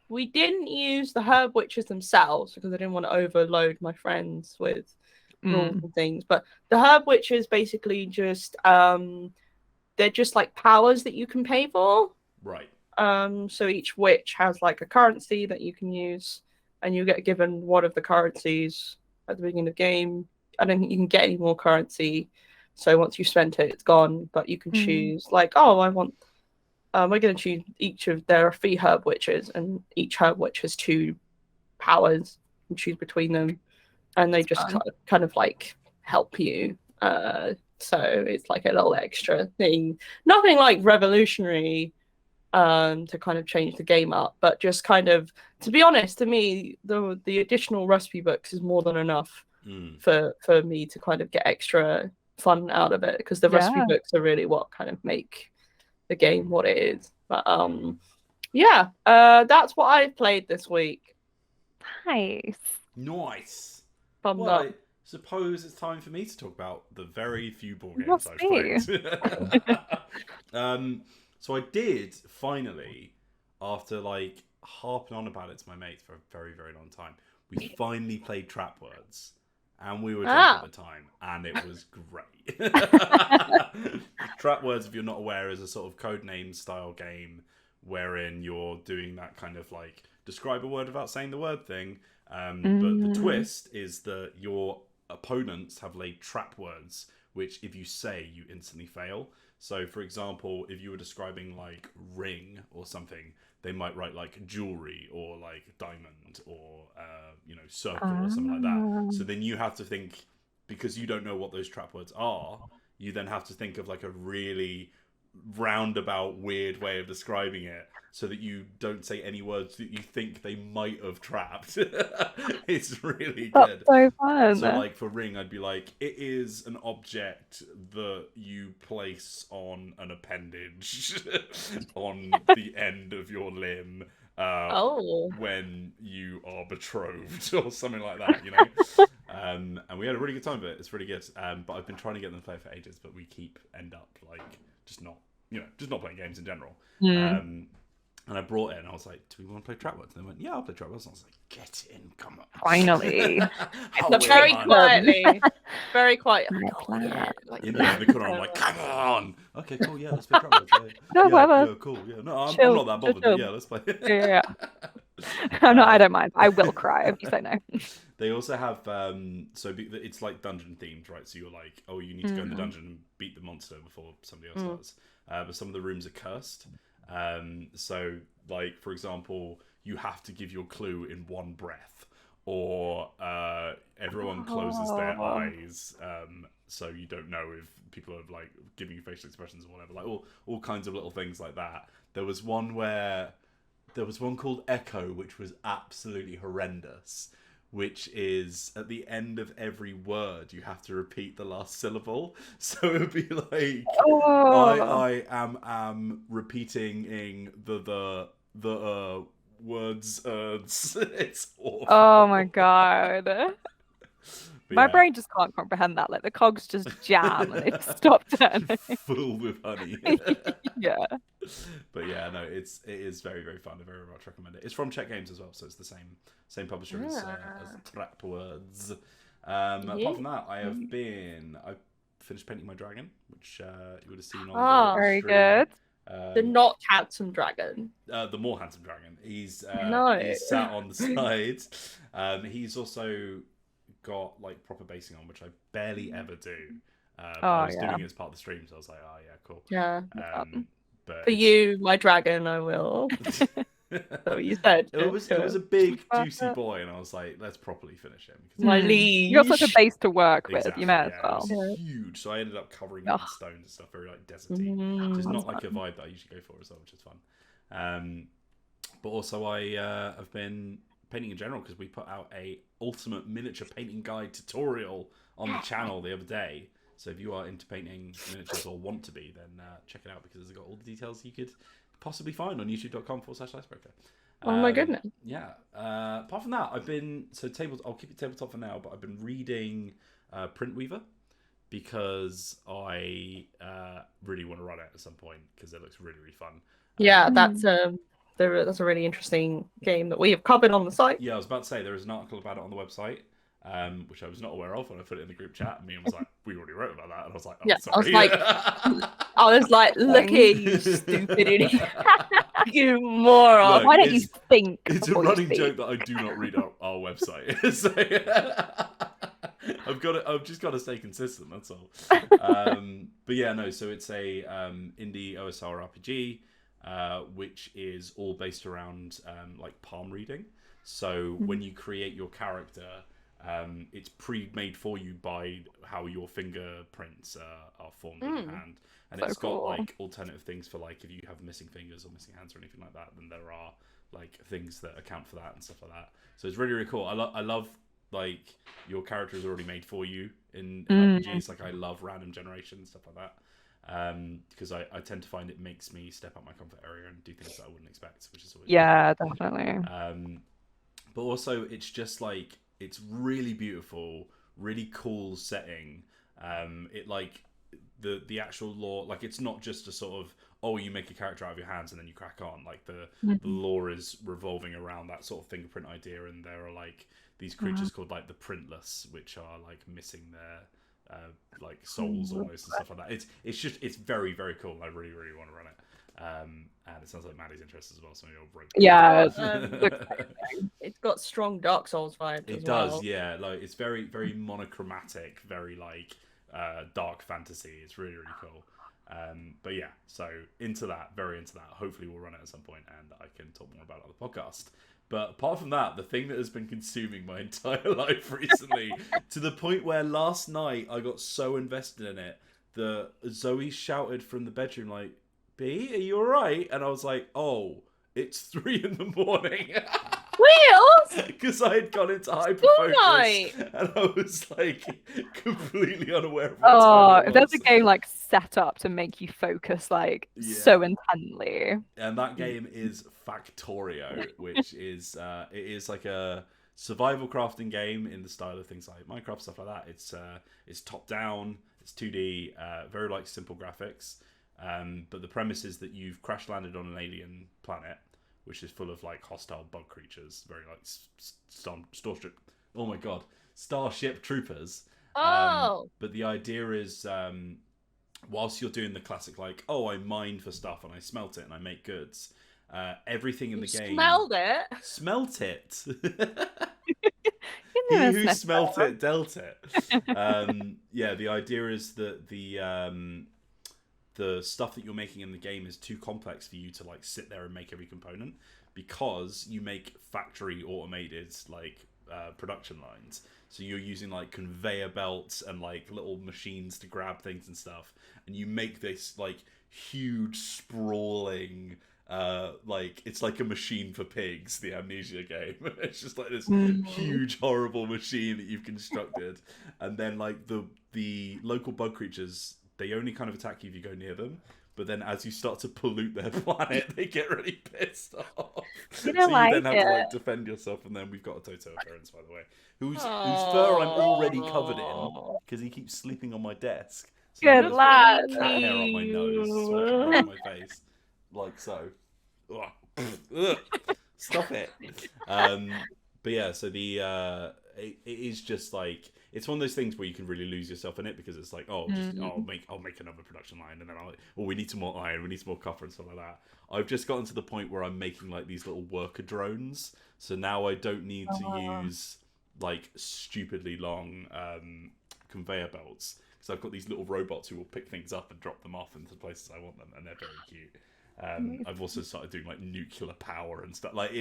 We didn't use the Herb Witches themselves because I didn't want to overload my friends with rules and things. But the Herb Witches basically just they're just like powers that you can pay for.
Right.
So each witch has like a currency that you can use, and you get given one of the currencies at the beginning of the game. I don't think you can get any more currency. So once you've spent it, it's gone. But you can choose like, we're going to choose there are 3 Herb Witches, and each Herb Witch has 2 powers. You can choose between them, and they just kind of like help you. So it's like a little extra thing. Nothing like revolutionary to kind of change the game up, but just kind of, to be honest, to me, the additional recipe books is more than enough for me to kind of get extra fun out of it, because the recipe books are really what kind of make the game what it is. But that's what I've played this week.
Nice.
Nice.
Bummed
Well,
up.
I suppose it's time for me to talk about the very few board games
Must
I've
be.
played. So I did finally, after like harping on about it to my mates for a very, very long time, we finally played Trap Words. And we were drunk at the time, and it was great. Trap Words, if you're not aware, is a sort of codename style game wherein you're doing that kind of like describe a word without saying the word thing. But the twist is that your opponents have laid trap words, which if you say, you instantly fail. So, for example, if you were describing like ring or something, they might write like jewelry or like diamond or circle or something like that. So then you have to think, because you don't know what those trap words are, you then have to think of like a really roundabout, weird way of describing it, so that you don't say any words that you think they might have trapped. It's really good.
That's so fun.
So, like, for ring, I'd be like, it is an object that you place on an appendage on the end of your limb when you are betrothed or something like that, you know? And we had a really good time of it. It's really good. But I've been trying to get them to play for ages, but we end up, like, just not playing games in general. And I brought it and I was like, do we want to play Trap Words? And they went, yeah, I'll play Trap Words. And I was like, get in, come on.
Finally.
Very quietly. Very quietly.
In the corner, I'm like, come on. Okay, cool, yeah, let's play Trap Words.
whatever.
Yeah, cool, yeah. No, I'm not that bothered, but yeah, let's play.
Yeah. I don't mind. I will cry if you say no.
They also have, so it's like dungeon themed, right? So you're like, oh, you need to go in the dungeon and beat the monster before somebody else does. But some of the rooms are cursed. So, like, for example, you have to give your clue in one breath, or everyone closes their eyes, so you don't know if people are, like, giving you facial expressions or whatever, like all kinds of little things like that. There was one called Echo, which was absolutely horrendous, which is at the end of every word you have to repeat the last syllable. So it would be like, I am repeating the words. It's awful.
Oh my god.
But
My
yeah,
brain just can't comprehend that. Like, the cogs just jam and they stop turning.
full with honey.
Yeah.
But yeah, no, it is very, very fun. I very much recommend it. It's from Czech Games as well, so it's the same publisher as Trap Words. Apart from that, I finished painting my dragon, which you would have seen on the
very
stream.
good.
The not handsome dragon.
The more handsome dragon. He's sat on the side. He's also got, like, proper basing on, which I barely ever do. I was doing it as part of the stream, so I was like, oh yeah, cool.
Yeah.
But
For you, my dragon, I will. That's what you said.
It was a big, juicy boy, and I was like, let's properly finish him.
My liege.
You got such a base to work with.
Exactly,
You may as
yeah,
well.
it was huge, so I ended up covering it in stones and stuff, very, like, deserty, which is not like a vibe that I usually go for as well, which is fun. But also I've been painting in general, because we put out a ultimate miniature painting guide tutorial on the channel the other day. So if you are into painting miniatures or want to be, then check it out, because it's got all the details you could possibly find on youtube.com/Dicebreaker.
Oh my goodness.
Yeah. Apart from that, I'll keep it tabletop for now, but I've been reading Printweaver, because I really want to run it at some point, because it looks really, really fun.
Yeah, that's a really interesting game that we have covered on the site.
Yeah, I was about to say, there is an article about it on the website, which I was not aware of when I put it in the group chat, and Meehan was like, we already wrote about that, and I was like, oh, sorry.
I was like, look at you, stupid idiot. You moron.
Look,
Why don't you think?
It's a
before you
running
speak?
joke that I do not read our website. So, I've just got to stay consistent, that's all. But yeah, no, so it's a indie OSR RPG, which is all based around like palm reading. So when you create your character, it's pre-made for you by how your fingerprints are formed in your hand, and it's got like alternative things for, like, if you have missing fingers or missing hands or anything like that, then there are like things that account for that and stuff like that. So it's really, really cool. I love like your character is already made for you in RPGs. Like, I love random generation and stuff like that, because I tend to find it makes me step out my comfort area and do things that I wouldn't expect, which is always
definitely.
But also, it's just like, it's really beautiful, really cool setting. It, like, the actual lore, like, it's not just a sort of, oh, you make a character out of your hands and then you crack on. Like, the lore is revolving around that sort of fingerprint idea, and there are, like, these creatures called, like, the printless, which are, like, missing their like souls almost and stuff like that. It's very, very cool. I really, really want to run it. And it sounds like Maddie's interested as well. So
it's got strong Dark Souls vibes.
It does, yeah. Like, it's very, very monochromatic, very, like, dark fantasy. It's really, really cool. But yeah, so very into that. Hopefully we'll run it at some point and I can talk more about it on the podcast. But apart from that, the thing that has been consuming my entire life recently, to the point where last night I got so invested in it that Zoe shouted from the bedroom, like, B, are you alright? And I was like, oh, it's 3 a.m.
Wheels?
Because I had gone into
School night.
hyperfocus and I was like completely unaware of what time
if
it
there's
was.
a game like set up to make you focus like
Yeah.
so intently.
And that game is Factorio, which is it is like a survival crafting game in the style of things like Minecraft, stuff like that. It's top down, it's 2D, very like simple graphics. But the premise is that you've crash landed on an alien planet, which is full of like hostile bug creatures, very like Starship Troopers.
Oh.
But the idea is, whilst you're doing the classic like, oh, I mine for stuff and I smelt it and I make goods, everything in the game.
Smelled it.
Smelt it.
You
He
never
who
sniffed
smelt
that.
it dealt it. Yeah, the idea is that the stuff that you're making in the game is too complex for you to like sit there and make every component, because you make factory automated like production lines. So you're using like conveyor belts and like little machines to grab things and stuff, and you make this like huge sprawling like it's like a machine for pigs, the Amnesia game. It's just like this huge horrible machine that you've constructed, and then like the local bug creatures, they only kind of attack you if you go near them, but then as you start to pollute their planet, they get really pissed off.
You don't
so you then
like
have to
it.
like defend yourself, and then we've got a Toto appearance, by the way, whose fur I'm already covered in because he keeps sleeping on my desk. So
Good
there's
lad.
cat hair on my nose, so I can rub my face like so. Ugh. Stop it. But yeah, so it is just like, it's one of those things where you can really lose yourself in it, because it's like, I'll make another production line, and then we need some more iron, we need some more copper and stuff like that. I've just gotten to the point where I'm making like these little worker drones, so now I don't need to use like stupidly long conveyor belts, because I've got these little robots who will pick things up and drop them off into places I want them, and they're very cute. I've also started doing like nuclear power and stuff. Like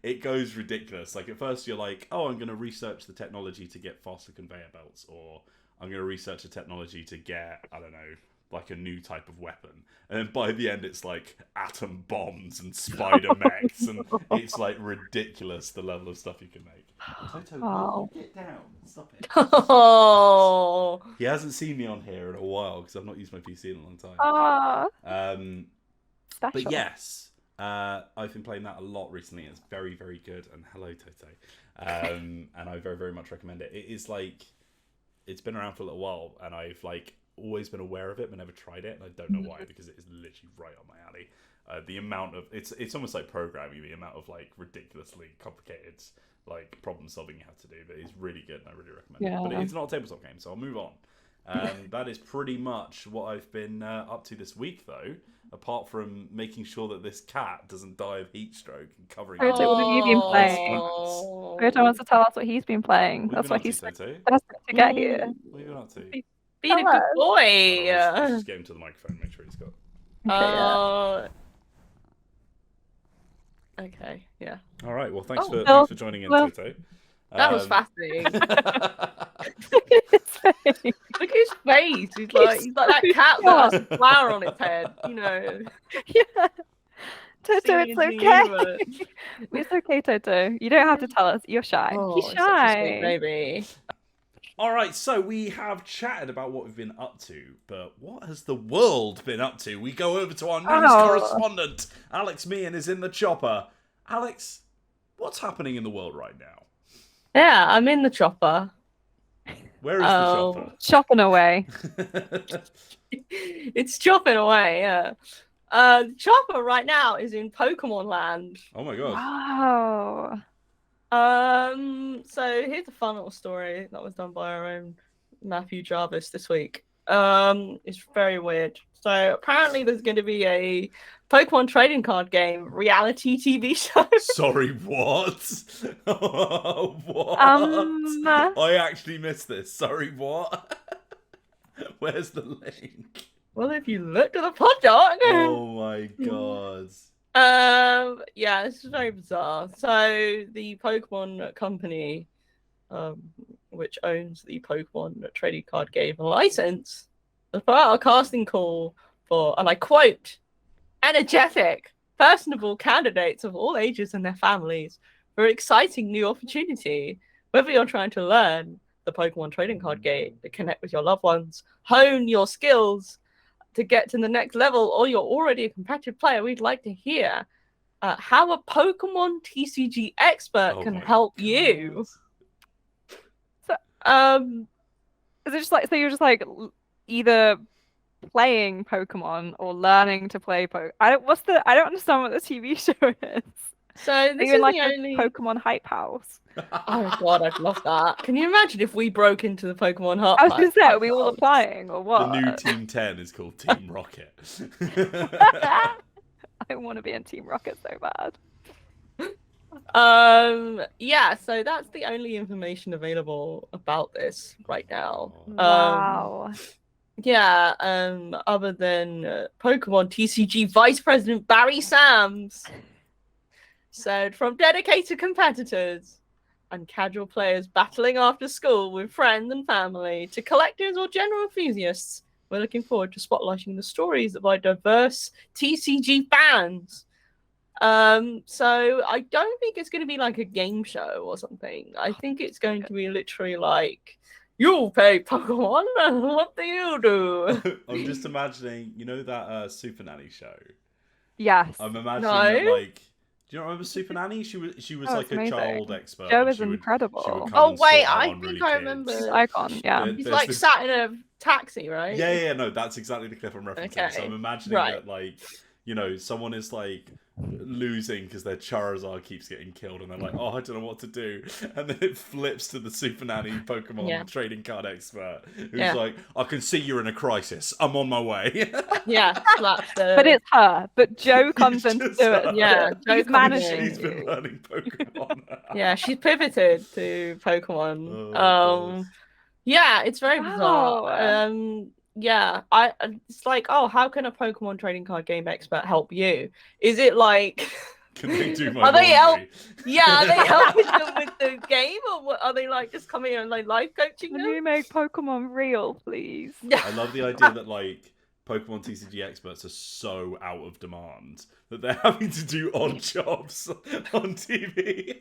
it goes ridiculous. Like at first you're like, oh, I'm going to research the technology to get faster conveyor belts, or I'm going to research the technology to get, I don't know, like a new type of weapon. And then by the end it's like atom bombs and spider mechs, and it's like ridiculous the level of stuff you can make. Toto, get down. Stop it.
Oh.
He hasn't seen me on here in a while because I've not used my PC in a long time. But yes, I've been playing that a lot recently. It's very, very good. And hello, Toto. And I very, very much recommend it. It is like, it's been around for a little while, and I've like always been aware of it but never tried it, and I don't know why, because it is literally right on my alley. The amount of it's almost like programming, the amount of like ridiculously complicated like problem solving you have to do, but it's really good and I really recommend it. But it's not a tabletop game, so I'll move on. That is pretty much what I've been up to this week, though, apart from making sure that this cat doesn't die of heat stroke and covering it.
Toto, what have you been playing? Toto wants to tell us what he's been playing. That's why he's
Toto.
desperate to get here.
What have you been up to?
Being a good boy.
Just get him to the microphone, make sure he's got.
Okay, yeah.
All right, well, thanks
Oh,
for joining in, Toto.
That was fascinating.
Look at his face.
Look at his face. He's like that cat that has a flower on its head, you know.
Yeah. Toto,
Singing
it's
in the
okay.
universe.
It's okay, Toto. You don't have to tell us. You're shy. He's
He's such a sweet
shy.
baby.
All right, so we have chatted about what we've been up to, but what has the world been up to? We go over to our news correspondent. Alex Meehan is in the chopper. Alex, what's happening in the world right now?
Yeah, I'm in the chopper.
Where is the chopper?
Chopping away.
It's chopping away, yeah. The chopper right now is in Pokemon Land.
Oh my god.
Wow.
So here's a fun little story that was done by our own Matthew Jarvis this week. It's very weird. So apparently there's going to be a Pokemon trading card game reality TV show.
Sorry, what? What? I actually missed this. Sorry, what? Where's the link?
Well, if you look at the pod doc.
Oh my god.
Yeah, this is very bizarre. So the Pokemon company, which owns the Pokemon trading card game license, has put out a casting call for, and I quote, energetic, personable candidates of all ages and their families for exciting new opportunity. Whether you're trying to learn the Pokemon trading card game to connect with your loved ones, hone your skills to get to the next level, or you're already a competitive player, we'd like to hear how a Pokemon TCG expert can help you.
So, is it just like, so you're just like either playing Pokemon or learning to play Pokemon? I don't understand what the TV show is.
So this
is
like
the only Pokemon hype house.
Oh god, I'd love that. Can you imagine if we broke into the Pokemon hype?
I was gonna say, are we all applying or what?
The new Team 10 is called Team Rocket.
I want to be in Team Rocket so bad.
Yeah, so that's the only information available about this right now.
Wow.
Yeah, other than Pokemon TCG Vice President Barry Sams said, from dedicated competitors and casual players battling after school with friends and family to collectors or general enthusiasts, we're looking forward to spotlighting the stories of our diverse TCG fans. So I don't think it's going to be like a game show or something. I think it's going to be literally like, you play Pokemon, and what do you do?
I'm just imagining, you know that Super Nanny show?
Yes.
I'm imagining that, like, do you not remember Super Nanny? She was like a
amazing.
child expert.
Joe is incredible.
Oh wait, I think I remember.
She's icon, yeah.
He's like sat in a taxi, right?
Yeah, no, that's exactly the clip I'm referencing.
Okay.
So I'm imagining that, like, you know, someone is like losing because their Charizard keeps getting killed, and they're like, oh, I don't know what to do, and then it flips to the Super Nanny Pokemon trading card expert who's like, I can see you're in a crisis, I'm on my way.
But
it's her. But Joe comes in to do it.
Yeah,
Joe's managing.
She's been learning Pokemon.
Yeah, she's pivoted to Pokemon. Yeah, it's very bizarre. Yeah, it's like, oh, how can a Pokemon trading card game expert help you? Is it like,
can they do my
are they
laundry?
are they helping them with the game, or what, are they like just coming and like life coaching them?
Can you make Pokemon real, please?
I love the idea that like Pokemon TCG experts are so out of demand that they're having to do odd jobs on TV.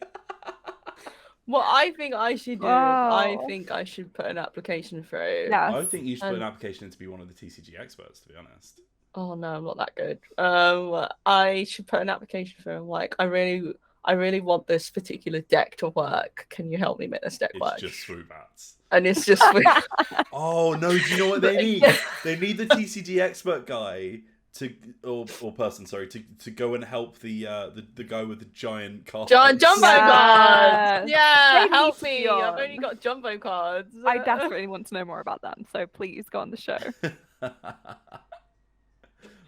What I think I should do, I think I should put an application through.
Yes.
I think you should put an application in to be one of the TCG experts, to be honest.
Oh no, I'm not that good. I should put an application through. I'm like, I really want this particular deck to work. Can you help me make this deck work?
It's just Swoobats.
And it's just
Oh no, do you know what they need? They need the TCG expert guy or person, sorry, to go and help the guy with the giant cards.
Jumbo cards. Yeah, help me.
On.
I've only got jumbo cards.
I desperately want to know more about them, so please go on the show.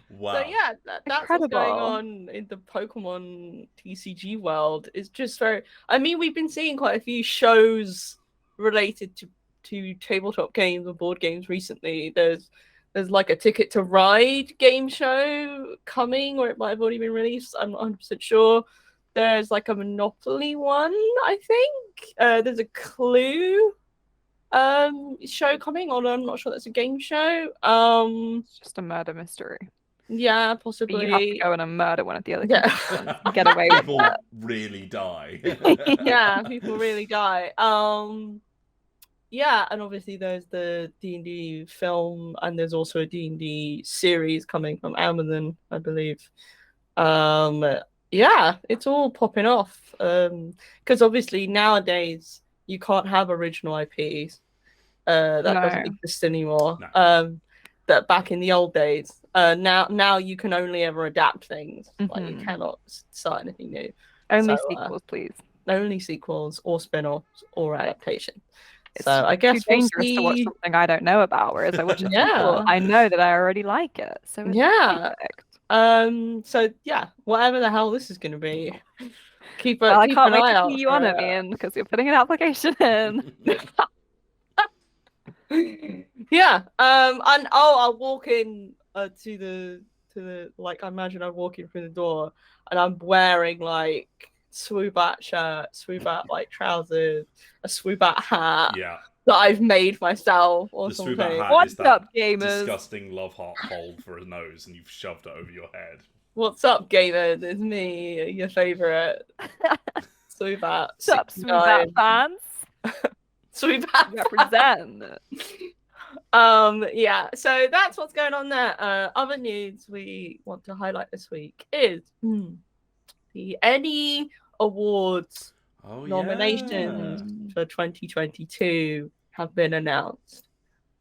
Wow.
So yeah, that's what's going on in the Pokemon TCG world. It's just very. I mean, we've been seeing quite a few shows related to tabletop games or board games recently. There's like a Ticket to Ride game show coming, or it might have already been released. I'm not 100% sure. There's like a Monopoly one, I think. There's a Clue show coming, although I'm not sure that's a game show.
It's just a murder mystery.
Yeah, possibly.
But you have to go in and murder one of the other contestants and get away with
people
it.
really die.
Yeah, people really die. Yeah, and obviously there's the D&D film, and there's also a D&D series coming from Amazon, I believe. Yeah, it's all popping off. Because obviously nowadays you can't have original IPs. That doesn't exist anymore.
No.
That back in the old days. Now you can only ever adapt things. Like you cannot start anything new.
Only sequels, please.
Only sequels or spin-offs or adaptation.
It's
so I guess
too dangerous to watch something I don't know about, whereas I watch a sequel, I know that I already like it. So it's perfect.
So yeah, whatever the hell this is going to be, keep
I
keep
can't
an
wait
eye
to
out
see you on it, Meehan, because you're putting an application in.
Yeah. And I'll walk in to the like, I imagine I'm walking through the door and I'm wearing like Swoobat shirt, Swoobat like trousers, a Swoobat hat that I've made myself or
the
something.
Swoobat hat
What's
is that
up, gamers?
disgusting love heart hole for a nose, and you've shoved it over your head.
What's up, gamers? It's me, your favourite. Swoobat.
Sup, Swoobat fans?
Swoobat
Represent.
Yeah, so that's what's going on there. Other news we want to highlight this week is the Any Awards nominations for 2022 have been announced.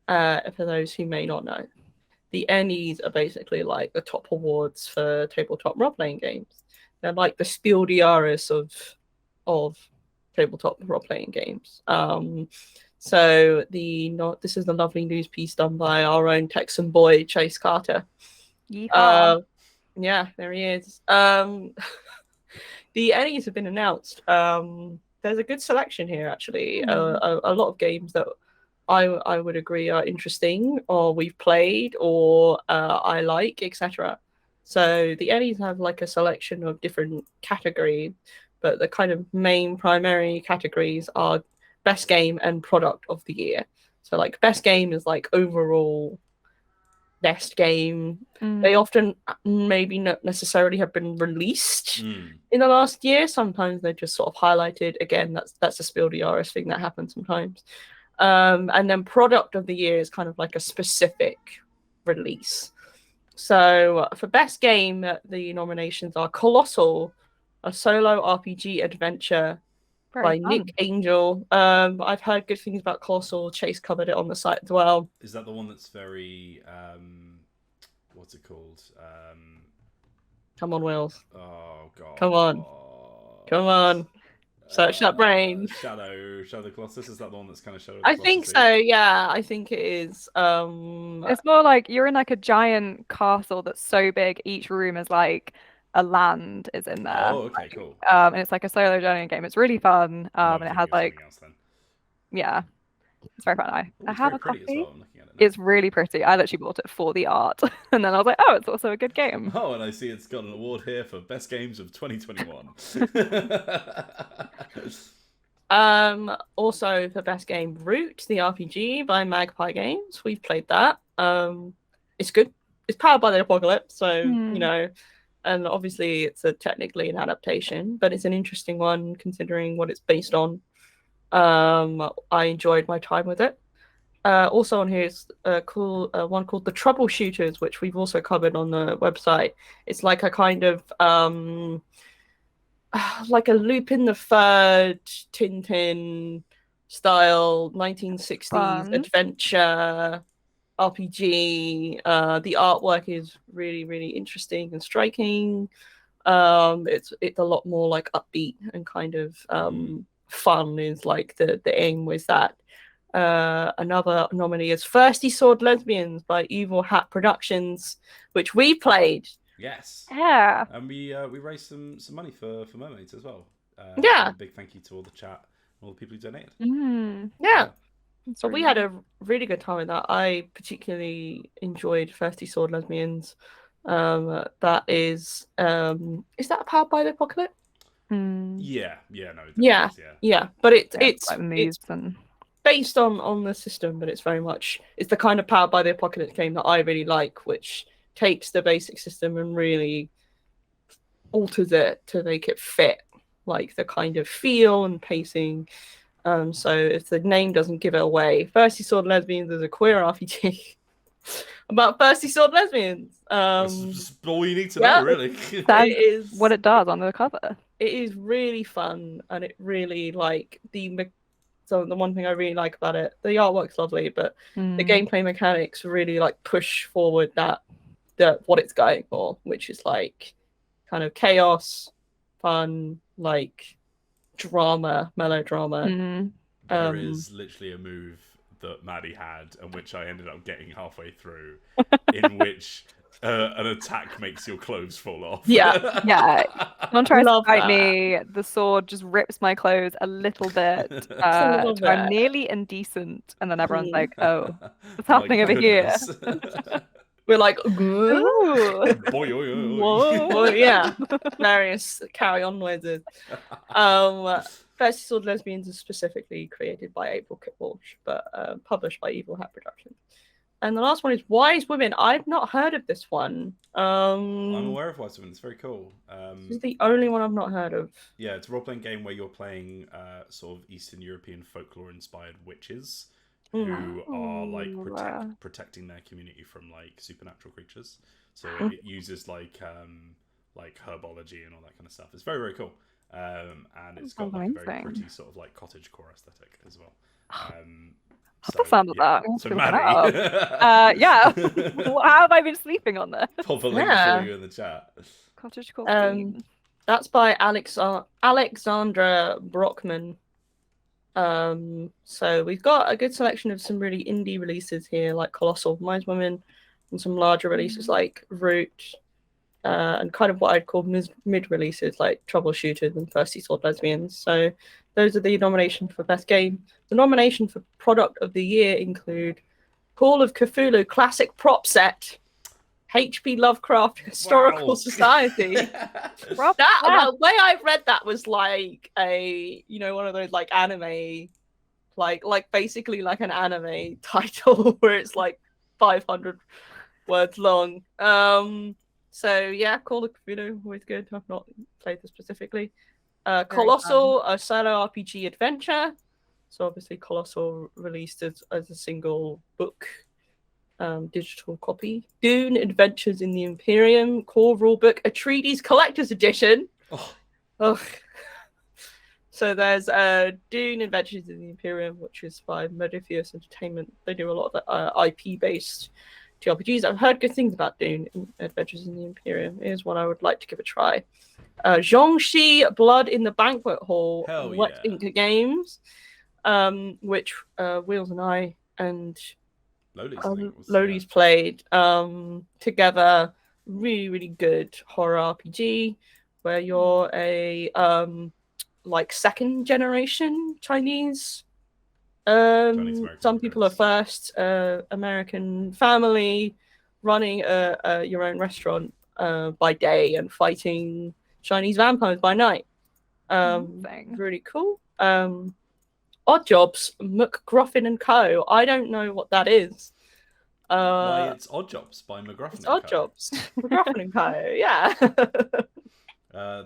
For those who may not know, the Ennies are basically like the top awards for tabletop role-playing games. They're like the Spiel des Jahres of tabletop role-playing games. So this is the lovely news piece done by our own Texan boy Chase Carter.
Yeehaw.
Yeah, there he is. The Ennies have been announced. There's a good selection here, actually. A lot of games that I would agree are interesting, or we've played, or I like, etc. So the Ennies have like a selection of different categories, but the kind of main primary categories are best game and product of the year. So like best game is like overall best game. They often maybe not necessarily have been released in the last year. Sometimes they're just sort of highlighted. Again, that's a Spiel des Jahres thing that happens sometimes. And then product of the year is kind of like a specific release. So for best game, the nominations are Colossal, a solo RPG adventure by Nick Angel. I've heard good things about Colossal. Chase covered it on the site as well.
Is that the one that's very what's it called?
Come on, Wills.
Oh god.
Come on. Come on. Search that brain.
Shadow the Colossus. Is that the one that's kind of Shadow?
I think so. Yeah, I think it is.
It's more like you're in like a giant castle that's so big. Each room is like a land is in there.
Oh, okay, cool.
And it's like a solo journey game. It's really fun. And it has like, yeah, it's very fun. I have a copy.
Well. I'm looking at it now.
It's really pretty. I literally bought it for the art, and then I was like, oh, it's also a good game.
Oh, and I see it's got an award here for best games of 2021.
Also for best game, Root the RPG by Magpie Games. We've played that. It's good. It's powered by the Apocalypse, so you know. And obviously, it's technically an adaptation, but it's an interesting one considering what it's based on. I enjoyed my time with it. Also on here is a cool one called The Troubleshooters, which we've also covered on the website. It's like a kind of like a Lupin the Third, Tintin style 1960s adventure RPG. The artwork is really, really interesting and striking. It's a lot more like upbeat and kind of fun is like the aim with that. Another nominee is Thirsty Sword Lesbians by Evil Hat Productions, which we played.
Yes.
Yeah.
And we raised some money for Mermaids as well.
Yeah.
A big thank you to all the chat and all the people who donated.
Yeah. So we had a really good time with that. I particularly enjoyed Thirsty Sword Lesbians. That is that powered by the Apocalypse?
Yeah, no.
Yeah. But it's based on the system, but it's very much it's the kind of powered by the Apocalypse game that I really like, which takes the basic system and really alters it to make it fit like the kind of feel and pacing. So if the name doesn't give it away, Thirsty Sword Lesbians is a queer RPG about thirsty sword lesbians.
That's all you need to know, really.
That is what it does on the cover.
It is really fun, and it really so the one thing I really like about it, the artwork's lovely, but the gameplay mechanics really like push forward that what it's going for, which is like kind of chaos, fun, like melodrama.
There is literally a move that Maddie had, and which I ended up getting halfway through, in which an attack makes your clothes fall off.
Yeah. Someone tries to fight me, the sword just rips my clothes a little bit. I'm nearly indecent, and then everyone's like, "Oh, what's happening over here?"
We're like,
"Ooh,
boy,
whoa, yeah, various carry-on noises. Thirsty Sword Lesbians is specifically created by April Kit Walsh, but published by Evil Hat Productions. And the last one is Wise Women. I've not heard of this one.
I'm aware of Wise Women. It's very cool.
This is the only one I've not heard of.
Yeah, it's a role-playing game where you're playing sort of Eastern European folklore-inspired witches who are like protecting their community from like supernatural creatures. So it uses like herbology and all that kind of stuff. It's very, very cool. And it's got like a very pretty sort of like cottagecore aesthetic as well.
That's the sound of that.
So Maddie,
yeah. How have I been sleeping on this?
pop a link for you in the chat.
Cottagecore.
That's by Alexandra Brockman. So we've got a good selection of some really indie releases here, like Colossal, Wise Women, and some larger releases like Root, and kind of what I'd call mid releases like Troubleshooters and Thirsty Sword Lesbians. So those are the nominations for Best Game. The nomination for Product of the Year include Call of Cthulhu Classic Prop Set, H.P. Lovecraft Historical Society. The way I read that was like a, one of those like anime, like basically like an anime title where it's like 500 words long. So yeah, Call of Cthulhu, always good. I've not played this specifically. Colossal, a solo RPG adventure. So obviously Colossal released as a single book, digital copy. Dune, Adventures in the Imperium, core rulebook, Atreides Collector's Edition. Oh. So there's Dune, Adventures in the Imperium, which is by Modiphius Entertainment. They do a lot of IP-based TRPGs. I've heard good things about Dune, Adventures in the Imperium. It is one I would like to give a try. Zhongxi, Blood in the Banquet Hall, Wet Ink Games, which Wheels and I and Lodi's played together. Really, really good horror RPG where you're a like second generation Chinese. Some people are first American family running your own restaurant by day and fighting Chinese vampires by night. Really cool. Odd Jobs, McGruffin and Co. I don't know what that is.
Why, it's Odd Jobs by McGruffin and Co.
Odd Jobs, McGruffin and Co. Yeah.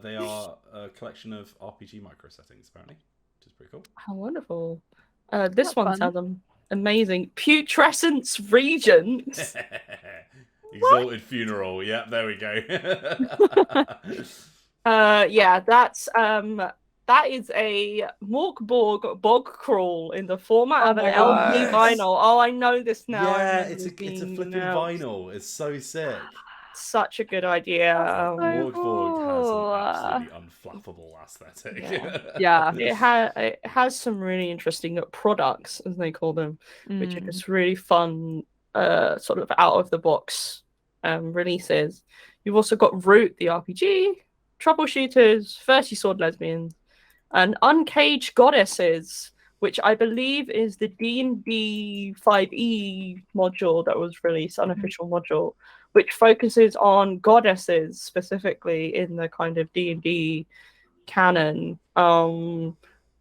They are a collection of RPG micro settings, apparently, which is pretty cool.
How wonderful. This one sounds amazing. Putrescence Regents.
Exalted Funeral. Yeah, there we go.
Yeah, that is a Morkborg bog crawl in the format of an LP vinyl. Oh, I know this now.
Yeah, it's a flipping vinyl. It's so sick.
Such a good idea.
Morkborg has an absolutely unflappable aesthetic.
Yeah.
It has some really interesting products, as they call them, which are just really fun, sort of out of the box releases. You've also got Root, the RPG, Troubleshooters, Thirsty Sword Lesbians, and Uncaged Goddesses, which I believe is the D&D 5e module that was released, unofficial module, which focuses on goddesses specifically in the kind of D&D canon,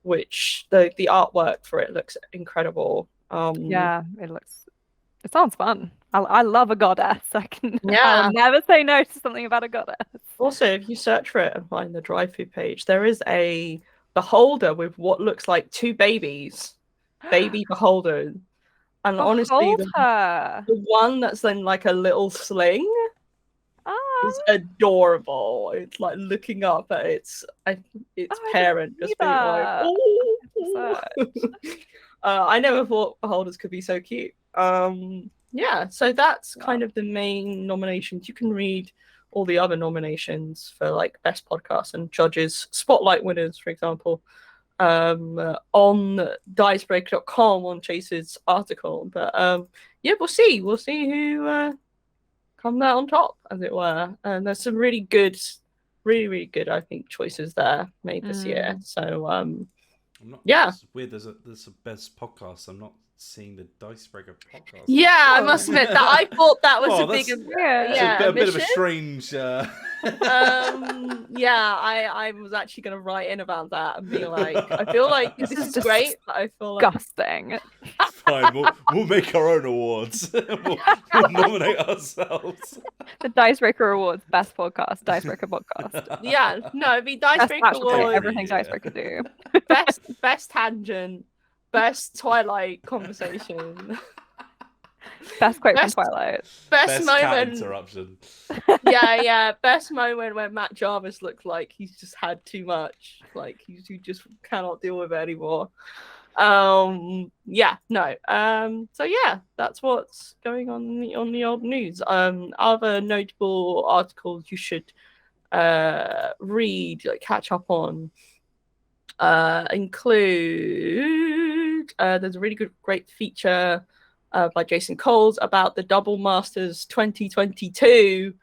which the artwork for it looks incredible.
Yeah, it sounds fun. I love a goddess. I'll never say no to something about a goddess.
Also, if you search for it and find the drive-through page, there is a beholder with what looks like two baby beholders. And honestly, the one that's in like a little sling is adorable. It's like looking up at its parent, just being like, oh. I never thought beholders could be so cute. Yeah, so that's kind of the main nominations. You can read all the other nominations for like best podcast and judges spotlight winners, for example, on Dicebreaker.com on Chase's article. But yeah, we'll see who comes out on top, as it were. And there's some really good, I think, choices there made this year. So
I'm not,
yeah,
it's weird. There's a best podcast. I'm not seeing the Dicebreaker podcast.
Yeah, I must admit that I thought that was a big,
It's
yeah,
a bit of a
mission.
strange.
Yeah, I was actually going to write in about that and be like, I feel like this is great, but I feel like
Disgusting.
Fine, we'll make our own awards. we'll nominate ourselves.
The Dicebreaker Awards, best podcast, Dicebreaker podcast.
yeah, no, it'd be
Best
Dicebreaker
match of
Awards,
everything
Yeah.
Dicebreaker do.
best tangent, best Twilight conversation,
Best quote
Best-
from Twilight.
best
Cat
moment.
interruption.
Yeah, best moment when Matt Jarvis looks like he's just had too much, like he just cannot deal with it anymore. Yeah, no. So yeah, that's what's going on the old news. Other notable articles you should read, like catch up on, include there's a really great feature by Jason Coles about the Double Masters 2022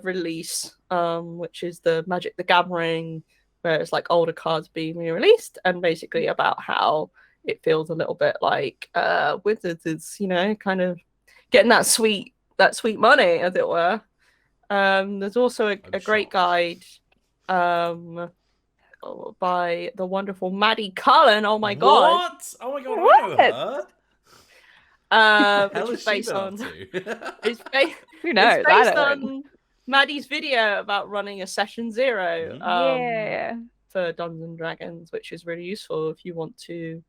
release, which is the Magic the Gathering, where it's like older cards being re-released, and basically about how it feels a little bit like Wizards is, kind of getting that sweet money, as it were. There's also a great guide by the wonderful Maddie Cullen. Oh my god!
What? Oh my god! I know her.
Which is based on it's
Who knows?
It's
I
based
don't know.
on Maddie's video about running a session 0
Yeah.
for Dungeons and Dragons, which is really useful if you want to,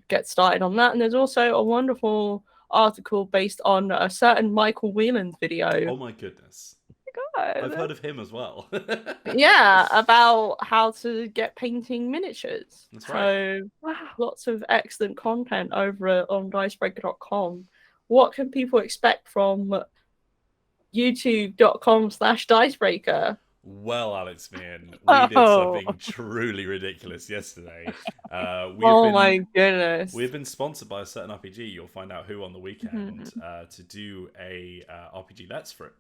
get started on that. And there's also a wonderful article based on a certain Michael Whelan's video.
Oh my goodness!
God.
I've heard of him as well.
Yeah, about how to get painting miniatures.
That's right.
So
Wow.
lots of excellent content over on Dicebreaker.com. What can people expect from youtube.com/Dicebreaker?
Well, Alex Meehan, we did something truly ridiculous yesterday.
My goodness.
We've been sponsored by a certain RPG. You'll find out who on the weekend to do a RPG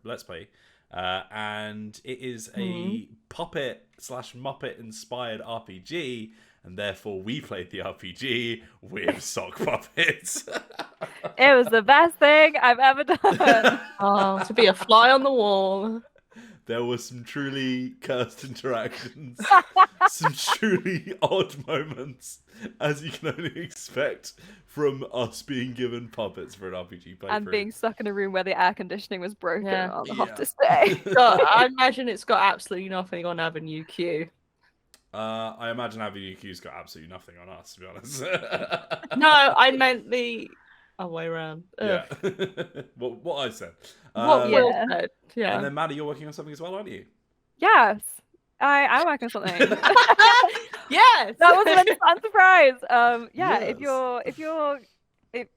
Let's Play. And it is a puppet/Muppet inspired RPG, and therefore we played the RPG with sock puppets.
It was the best thing I've ever done.
Oh, to be a fly on the wall.
There were some truly cursed interactions, some truly odd moments, as you can only expect from us being given puppets for an RPG playthrough.
And being stuck in a room where the air conditioning was broken
Yeah.
on the hottest day.
So I imagine it's got absolutely nothing on Avenue Q.
I imagine Avenue Q's got absolutely nothing on us, to be honest.
No, I meant the other way around.
Yeah. what I said.
What Will
Yeah.
said. Yeah.
And then, Maddie, you're working on something as well, aren't you?
Yes. I'm working on something.
Yes.
That was an unsurprise. If
Yes.
you're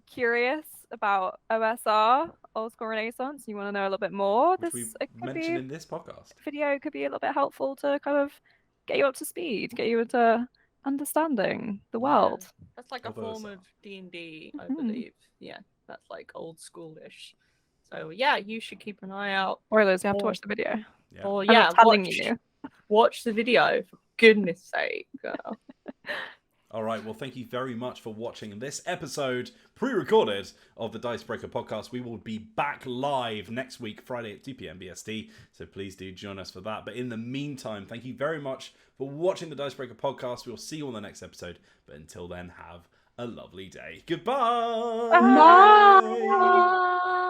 curious about OSR, Old School Renaissance, you want to know a little bit more,
Which
this
we mentioned in this podcast.
video could be a little bit helpful to kind of get you up to speed, get you into understanding the world.
That's like a
Although
form
it's-
of D&D, I
Mhm.
believe. Yeah, that's like old schoolish. So yeah, you should keep an eye out.
Spoilers, you have to
Or-
watch the video.
Yeah.
Or
I'm
yeah,
not telling
watch,
you.
watch the video for goodness sake. Girl.
All right. Well, thank you very much for watching this episode, pre-recorded, of the Dicebreaker podcast. We will be back live next week, Friday at 2 p.m. BST. So please do join us for that. But in the meantime, thank you very much for watching the Dicebreaker podcast. We'll see you on the next episode. But until then, have a lovely day. Goodbye.
Bye.
Bye.